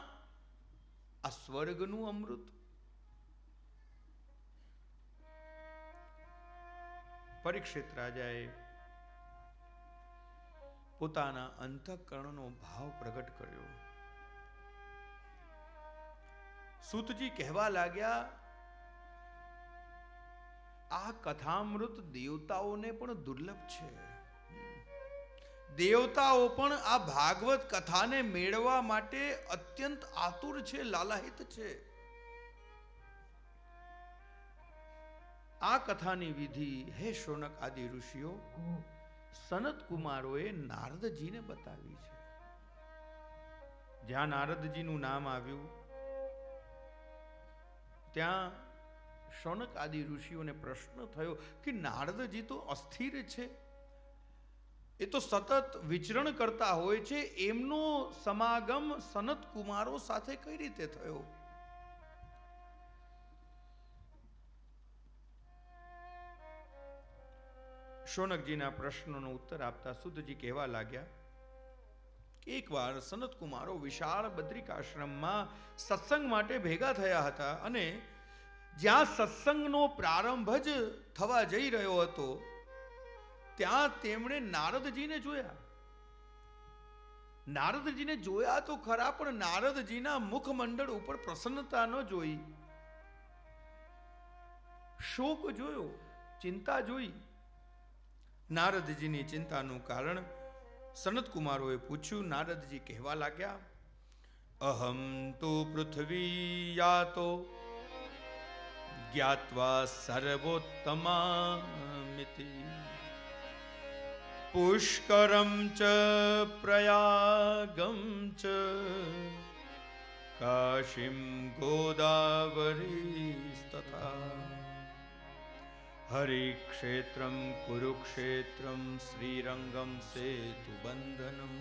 આ સ્વર્ગનું અમૃત? પરીક્ષિત રાજાએ પોતાના અંતઃકરણનો ભાવ પ્રગટ કર્યો. સૂતજી કહેવા લાગ્યા, આ કથામૃત દેવતાઓને પણ દુર્લભ છે. દેવતાઓ પણ આ ભાગવત કથાને મેળવવા માટે અત્યંત આતુર છે, લાલાહિત છે. આ કથાની વિધિ હે શૌનક આદિ ઋષિઓ સનત કુમારોએ નારદજીને બતાવી છે. જ્યાં નારદજીનું નામ આવ્યું ત્યાં શૌનક આદિ ઋષિઓને પ્રશ્ન થયો કે નારદજી તો અસ્થિર છે, એ તો સતત વિચરણ કરતા હોય છે, એમનો સમાગમ સનત કુમારો સાથે કઈ રીતે થયો? શૌનકજીના પ્રશ્નનો ઉત્તર આપતા સુતજી કહેવા લાગ્યા, એકવાર સનત કુમારો વિશાળ બદ્રિકાશ્રમમાં સત્સંગ માટે ભેગા થયા હતા અને જ્યાં સત્સંગનો પ્રારંભ જ થવા જઈ રહ્યો હતો ત્યાં તેમણે નારદજીને જોયા. નારદજીને જોયા તો ખરા, પણ નારદજીના મુખમંડળ ઉપર પ્રસન્નતા ન જોઈ, શોક જોયો, ચિંતા જોઈ. નારદજીની ચિંતાનું કારણ સનત કુમારોએ પૂછ્યું. નારદજી કહેવા લાગ્યા, અહમ તો પૃથ્વી યાતો જ્ઞાત્વા સર્વોત્તમામિતિ પુષ્કરમ ચ પ્રયાગમ ચ કાશીમ ગોદાવરીસ્તથા હરિક્ષેત્રમ કુરુક્ષેત્રમ શ્રીરંગમ સેતુબંધનમ.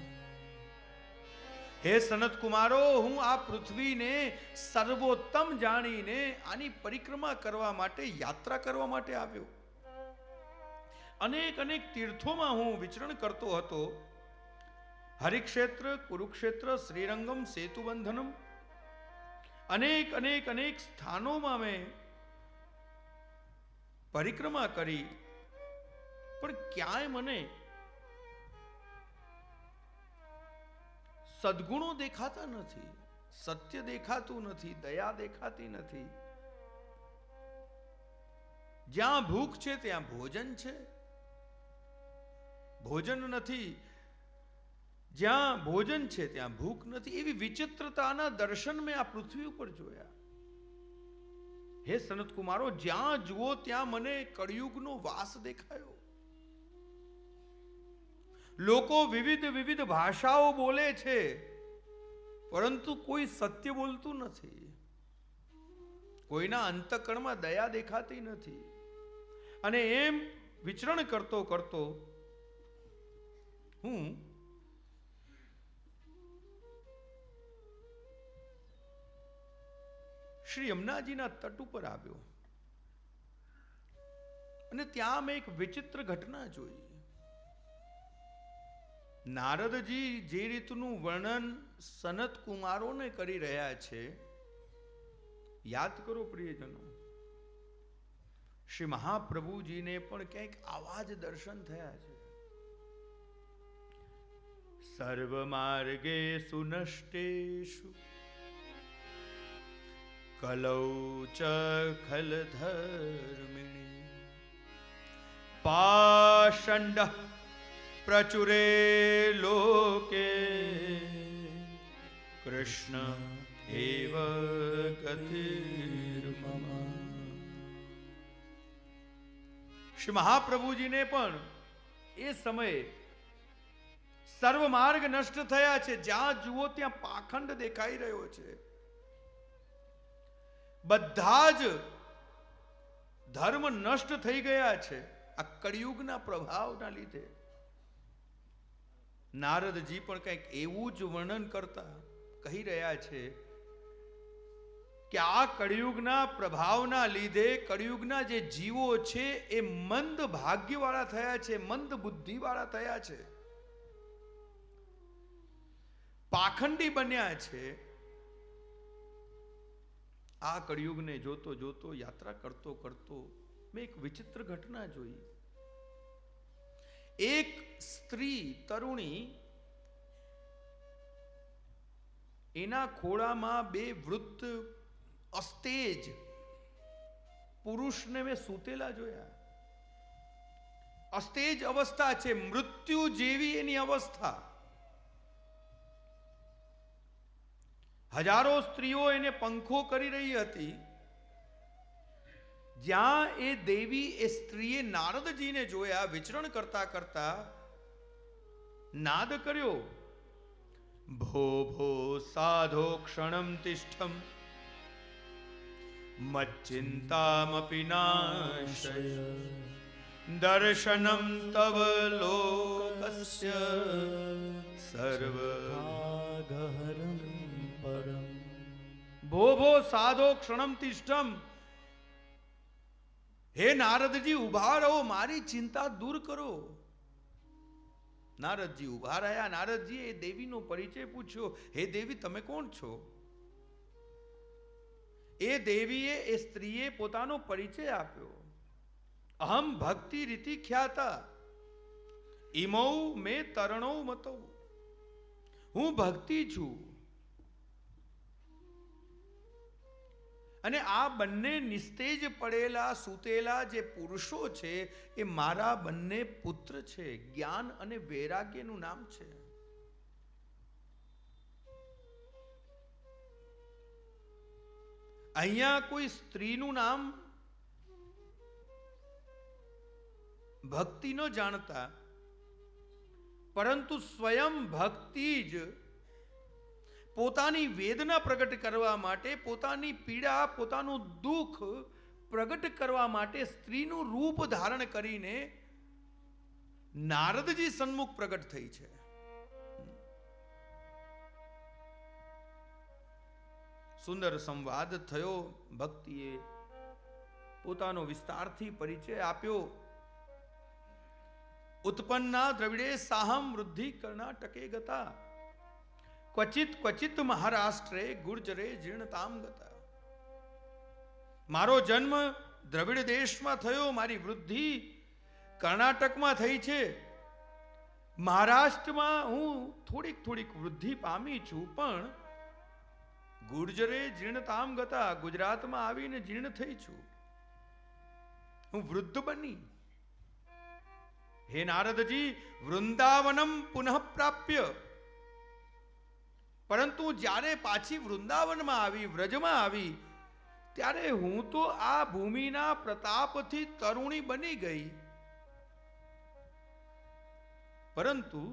હે સનત કુમારો, હું આ પૃથ્વીને સર્વોત્તમ જાણીને આની પરિક્રમા કરવા માટે, યાત્રા કરવા માટે આવ્યો. અનેક અનેક તીર્થોમાં હું વિચરણ કરતો હતો. હરિક્ષેત્ર, કુરુક્ષેત્ર, શ્રીરંગમ, સેતુબંધનમ, અનેક અનેક અનેક સ્થાનોમાં મેં પરિક્રમા કરી, પણ ક્યાંય મને સદગુણો દેખાતા નથી, સત્ય દેખાતું નથી, દયા દેખાતી નથી. જ્યાં ભૂખ છે ત્યાં ભોજન છે, ભોજન નથી. જ્યાં ભોજન છે ત્યાં ભૂખ નથી. એવી વિચિત્રતાના દર્શન મેં આ પૃથ્વી ઉપર જોયા. હે સનત કુમારો, જ્યાં જુઓ ત્યાં મને કળિયુગનો વાસ દેખાયો. લોકો વિવિધ વિવિધ ભાષાઓ બોલે છે, પરંતુ કોઈ સત્ય બોલતું નથી. કોઈના અંતઃકરણમાં દયા દેખાતી નથી. અને એમ વિચરણ કરતો કરતો હું શ્રી યમુનાજીના તટ ઉપર આવ્યો અને ત્યાં મેં એક વિચિત્ર ઘટના જોઈ. નારદજી જે રીતનું વર્ણન સનત કુમારોને કરી રહ્યા છે, યાદ કરો પ્રિયજનો, શ્રી મહાપ્રભુજીને પણ ક્યાંક આવા જ દર્શન થયા છે. સર્વ માર્ગે સુનષ્ટેષુ કલૌ ચ ખલ ધર્મિણી પાષંડ પ્રચુરે લોકે કૃષ્ણ એવ ગતિર્મમ. શ્રી મહાપ્રભુજીને પણ એ સમયે સર્વ માર્ગ નષ્ટ થયા છે. જ્યાં જુઓ ત્યાં પાખંડ દેખાઈ રહ્યો છે. બધા જ ધર્મ નષ્ટ થઈ ગયા છે આ કળિયુગના પ્રભાવના લીધે. નારદજી પણ કંઈક એવું જ વર્ણન કરતા કહી રહ્યા છે કે આ કળિયુગના પ્રભાવના લીધે કળિયુગના જે જીવો છે એ મંદ ભાગ્યવાળા થયા છે, મંદ બુદ્ધિવાળા થયા છે, પાખંડી બન્યા છે. આ કળિયુગને જોતો જોતો, યાત્રા કરતો કરતો મેં એક વિચિત્ર ઘટના જોઈ. એક સ્ત્રી તરુણી, એના ખોળામાં બે વૃદ્ધ અસ્તેજ પુરુષને મેં સૂતેલા જોયા. અસ્તેજ અવસ્થા છે, મૃત્યુ જેવી એની અવસ્થા. હજારો સ્ત્રીઓ એને પંખો કરી રહી હતી. જ્યાં એ દેવી એ સ્ત્રીએ નારદજીને જોયા વિચરણ કરતા કરતા નાદ કર્યો, ભો ભો સાધો ક્ષણમ તિષ્ઠમ મચ્ચિંતામપિ નાશય દર્શનમ તવ લોકસ્ય સર્વઘાઘરમ પરમ. ભો ભો સાધો ક્ષણમ તિષ્ઠમ. હે નારદજી ઉભા રહો, મારી ચિંતા દૂર કરો. નારદજી ઉભા રહ્યા. નારદજી એ દેવીનો પરિચય પૂછ્યો, હે દેવી તમે કોણ છો? એ દેવીએ એ સ્ત્રીએ પોતાનો પરિચય આપ્યો. અહમ ભક્તિ રીતિ ખ્યાતા ઇમૌ મે તરણો મતો. હું ભક્તિ છું. અને આ બંને નિસ્તેજ પડેલા સૂતેલા જે પુરુષો છે એ મારા બંને પુત્ર છે. જ્ઞાન અને વૈરાગ્યનું નામ છે. અહીંયા કોઈ સ્ત્રીનું નામ ભક્તિ ન જાણતા, પરંતુ સ્વયં ભક્તિ જ પોતાની વેદના પ્રગટ કરવા માટે, પોતાની પીડા, પોતાનું દુઃખ પ્રગટ કરવા માટે સ્ત્રીનું રૂપ ધારણ કરીને નારદજી સન્મુખ પ્રગટ થઈ છે. સુંદર સંવાદ થયો. ભક્તિએ પોતાનો વિસ્તારથી પરિચય આપ્યો. ઉત્પન્ના દ્રવિડે સાહમ વૃદ્ધિ કર્ણાટકે ગતા, ક્વચિત ક્વચિત મહારાષ્ટ્રે ગુર્જરે જીર્ણતામ ગતા. મારો જન્મ દ્રવિડ દેશમાં થયો, મારી વૃદ્ધિ કર્ણાટકમાં થઈ છે. મહારાષ્ટ્રમાં હું થોડીક થોડીક વૃદ્ધિ પામી છું, પણ ગુર્જરે જીર્ણતામ ગતા, ગુજરાતમાં આવીને જીર્ણ થઈ છું. હું વૃદ્ધ બની. હે નારદજી, વૃંદાવનમ પુનઃ પ્રાપ્ય. પરંતુ જ્યારે પાછી વૃંદાવનમાં આવી, વ્રજમાં આવી, ત્યારે હું તો આ ભૂમિના પ્રતાપથી તરુણી બની ગઈ. પરંતુ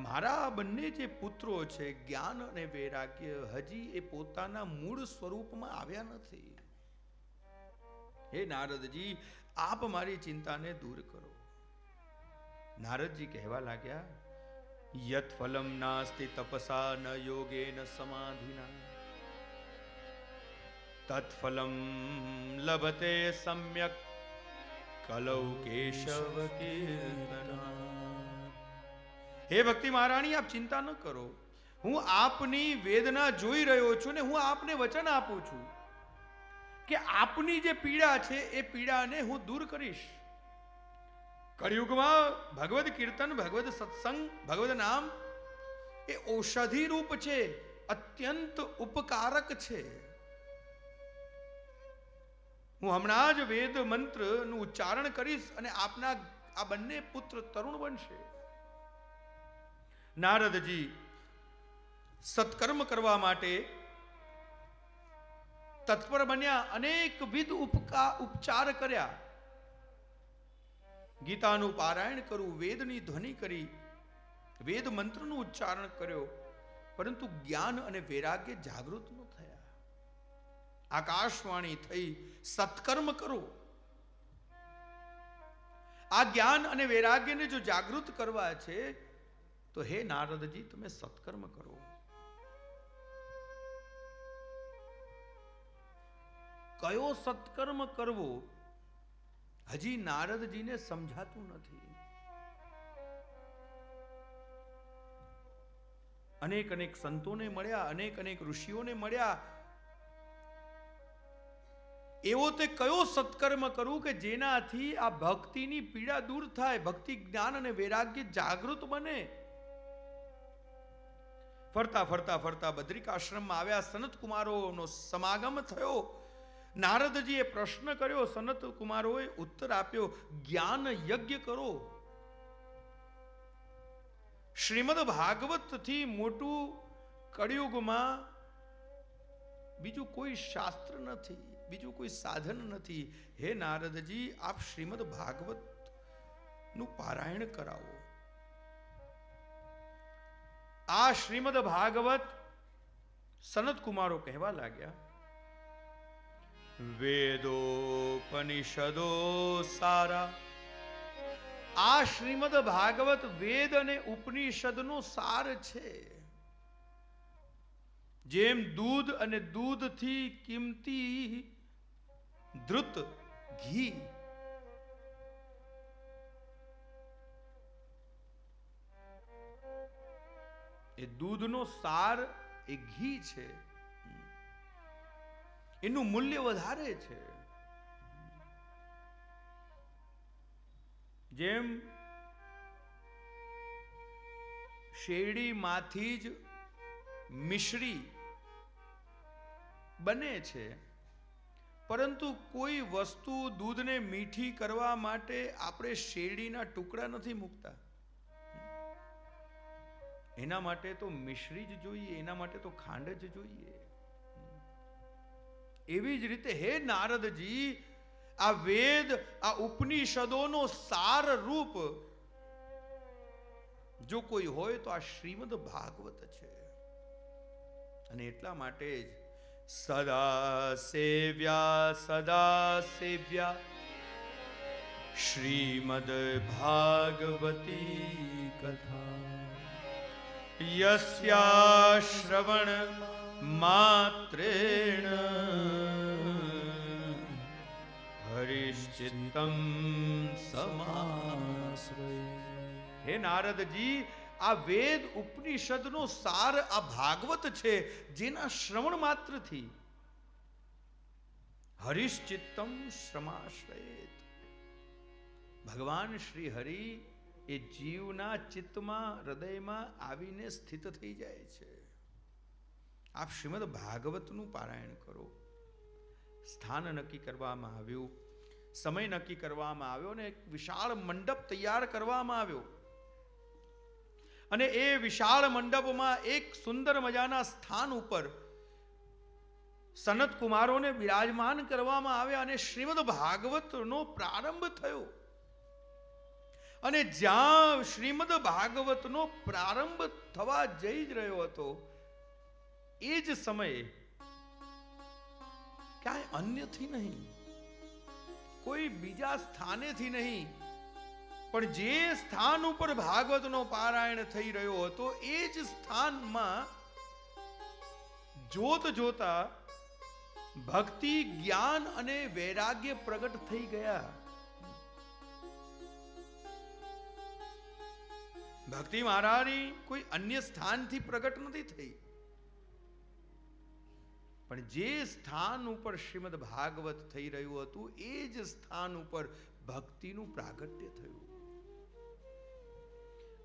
મારા બંને જે પુત્રો છે, જ્ઞાન અને વૈરાગ્ય, હજી એ પોતાના મૂળ સ્વરૂપમાં આવ્યા નથી. હે નારદજી, આપ મારી ચિંતાને દૂર કરો. નારદજી કહેવા લાગ્યા, યત ફલમ નાસ્તિ તપસા ન યોગેન સમાધિના તત્ફલમ લભતે સમ્યક કલૌ કેશવ કીર્તના. હે ભક્તિ મહારાણી, આપ ચિંતા ન કરો. હું આપની વેદના જોઈ રહ્યો છું ને હું આપને વચન આપું છું કે આપની જે પીડા છે એ પીડાને હું દૂર કરીશ. કળિયુગમાં ભગવદ કીર્તન, ભગવદ સત્સંગ, ભગવદ નામ એ ઔષધિ રૂપ છે, અત્યંત ઉપકારક છે. હું હમણાં જ વેદ મંત્રનું ઉચ્ચારણ કરીશ અને આપના આ બંને પુત્ર તરુણ બનશે. નારદજી સત્કર્મ કરવા માટે તત્પર બન્યા. અનેકવિધ ઉપચાર કર્યા. ગીતાનું પારાયણ કરવું, વેદની ધ્વનિ કરી, વેદ મંત્રનું ઉચ્ચારણ કર્યો, પરંતુ જ્ઞાન અને વૈરાગ્ય જાગૃત ન થયા. આકાશવાણી થઈ, સત્કર્મ કરો. આ જ્ઞાન અને વૈરાગ્યને જો જાગૃત કરવા છે તો હે નારદજી, તમે સત્કર્મ કરો. કયો સત્કર્મ કરવો હજી નારદજીને સમજાતું નથી. અનેક અનેક સંતોને મળ્યા, અનેક અનેક ઋષિઓને મળ્યા. એવો તે કયો સત્કર્મ કરવું કે જેનાથી આ ભક્તિની પીડા દૂર થાય, ભક્તિ જ્ઞાન અને વૈરાગ્ય જાગૃત બને. ફરતા ફરતા ફરતા બદ્રિકાશ્રમમાં આવ્યા. સનત કુમારોનો સમાગમ થયો. નારદજીએ પ્રશ્ન કર્યો, સનત કુમારોએ ઉત્તર આપ્યો, જ્ઞાન યજ્ઞ કરો. શ્રીમદ ભાગવતથી મોટું કળિયુગમાં બીજું કોઈ શાસ્ત્ર નથી, બીજું કોઈ સાધન નથી. હે નારદજી, આપ શ્રીમદ ભાગવત નું પારાયણ કરાવો. આ શ્રીમદ ભાગવત સનત કુમારો કહેવા લાગ્યા, વેદોપનિષદો સારા. આ શ્રીમદ ભાગવત વેદ અને ઉપનિષદનો સાર છે. જેમ દૂધ અને દૂધથી કિંમતી ધૃત ઘી, એ દૂધનો સાર એ ઘી છે, એનું મૂલ્ય વધારે છે. જેમ શેરડીમાંથી જ મિશ્રી બને છે, પરંતુ કોઈ વસ્તુ દૂધને મીઠી કરવા માટે આપણે શેરડીના ટુકડા નથી મૂકતા. એના માટે તો મિશ્રી જ જોઈએ, એના માટે તો ખાંડ જ જોઈએ. એવી જ રીતે હે નારદજી, આ વેદ, આ ઉપનિષદોનો સાર રૂપ જો કોઈ હોય તો આ શ્રીમદ ભાગવત છે. અને એટલા માટે જ સદા સેવ્યા શ્રીમદ ભાગવતી કથા, યસ્યા શ્રવણ માત્રેણ હરિશ્ચિત્તમ સમાશ્રય. હે નારદજી, આ વેદ ઉપનિષદનો સાર આ ભાગવત છે, જેના શ્રવણ માત્રથી હરિશ્ચિત્તમ શ્રમાશ્રયેત, ભગવાન શ્રી હરિ એ જીવના ચિત્તમાં, હૃદયમાં આવીને સ્થિત થઈ જાય છે. આપ શ્રીમદ ભાગવતનું પારાયણ કરો. સ્થાન નક્કી કરવામાં આવ્યું, સમય નક્કી કરવામાં આવ્યો અને એક વિશાળ મંડપ તૈયાર કરવામાં આવ્યો. અને એ વિશાળ મંડપમાં એક સુંદર મજાના સ્થાન ઉપર સનત કુમારોને બિરાજમાન કરવામાં આવ્યા અને શ્રીમદ ભાગવતનો પ્રારંભ થયો. અને જ્યાં શ્રીમદ ભાગવતનો પ્રારંભ થવા જઈ જ રહ્યો હતો, એ જ સમયે ક્યાંય અન્યથી નહીં, કોઈ બીજા સ્થાનેથી નહીં, પણ જે સ્થાન ઉપર ભાગવતનો પારાયણ થઈ રહ્યો હતો એ જ સ્થાનમાં જોત જોતા ભક્તિ, જ્ઞાન અને વૈરાગ્ય પ્રગટ થઈ ગયા. ભક્તિ મહારાજની કોઈ અન્ય સ્થાનથી પ્રગટ નથી થઈ, પણ જે સ્થાન ઉપર શ્રીમદ ભાગવત થઈ રહ્યું હતું એ જ સ્થાન ઉપર ભક્તિનું પ્રાગટ્ય થયું.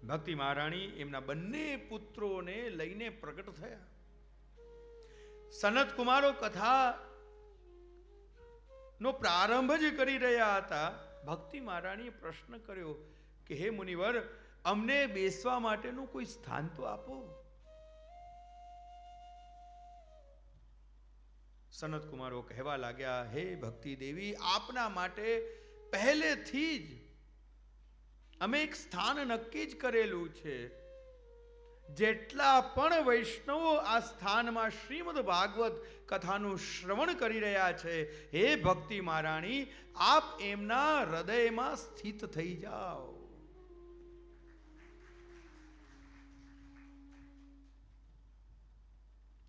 ભક્તિ મહારાણી એમના બંને પુત્રોને લઈને પ્રગટ થયા. સનત કુમારો કથા નો પ્રારંભ જ કરી રહ્યા હતા. ભક્તિ મહારાણીએ પ્રશ્ન કર્યો કે હે મુનિવર, અમને બેસવા માટેનું કોઈ સ્થાન તો આપો. સનત કુમારો કહેવા લાગ્યા, હે ભક્તિ દેવી, આપના માટે પહેલેથી જ અમે એક સ્થાન નક્કી જ કરેલું છે. જેટલા પણ વૈષ્ણવો આ સ્થાનમાં શ્રીમદ ભાગવત કથાનું શ્રવણ કરી રહ્યા છે, હે ભક્તિ મહારાણી, આપ એમના હૃદયમાં સ્થિત થઈ જાઓ.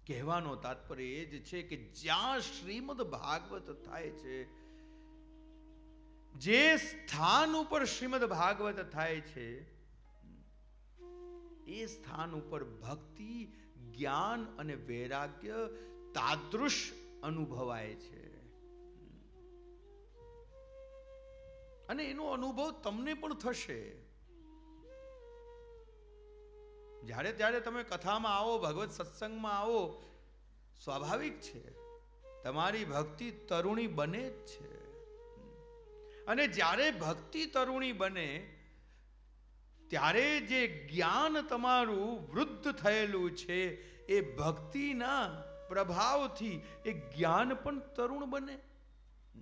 કહેવાનો તાત્પર્ય એ જ છે કે જ્યાં શ્રીમદ ભાગવત થાય છે, જે સ્થાન ઉપર શ્રીમદ ભાગવત થાય છે, એ સ્થાન ઉપર ભક્તિ, જ્ઞાન અને વૈરાગ્ય તાદૃશ અનુભવાય છે. અને એનો અનુભવ તમને પણ થશે. જ્યારે ત્યારે તમે કથામાં આવો, ભગવત સત્સંગમાં આવો, સ્વાભાવિક છે તમારી ભક્તિ તરુણી બને જ છે. અને જ્યારે ભક્તિ તરુણી બને ત્યારે જે જ્ઞાન તમારું વૃદ્ધ થયેલું છે એ ભક્તિના પ્રભાવથી એ જ્ઞાન પણ તરુણ બને.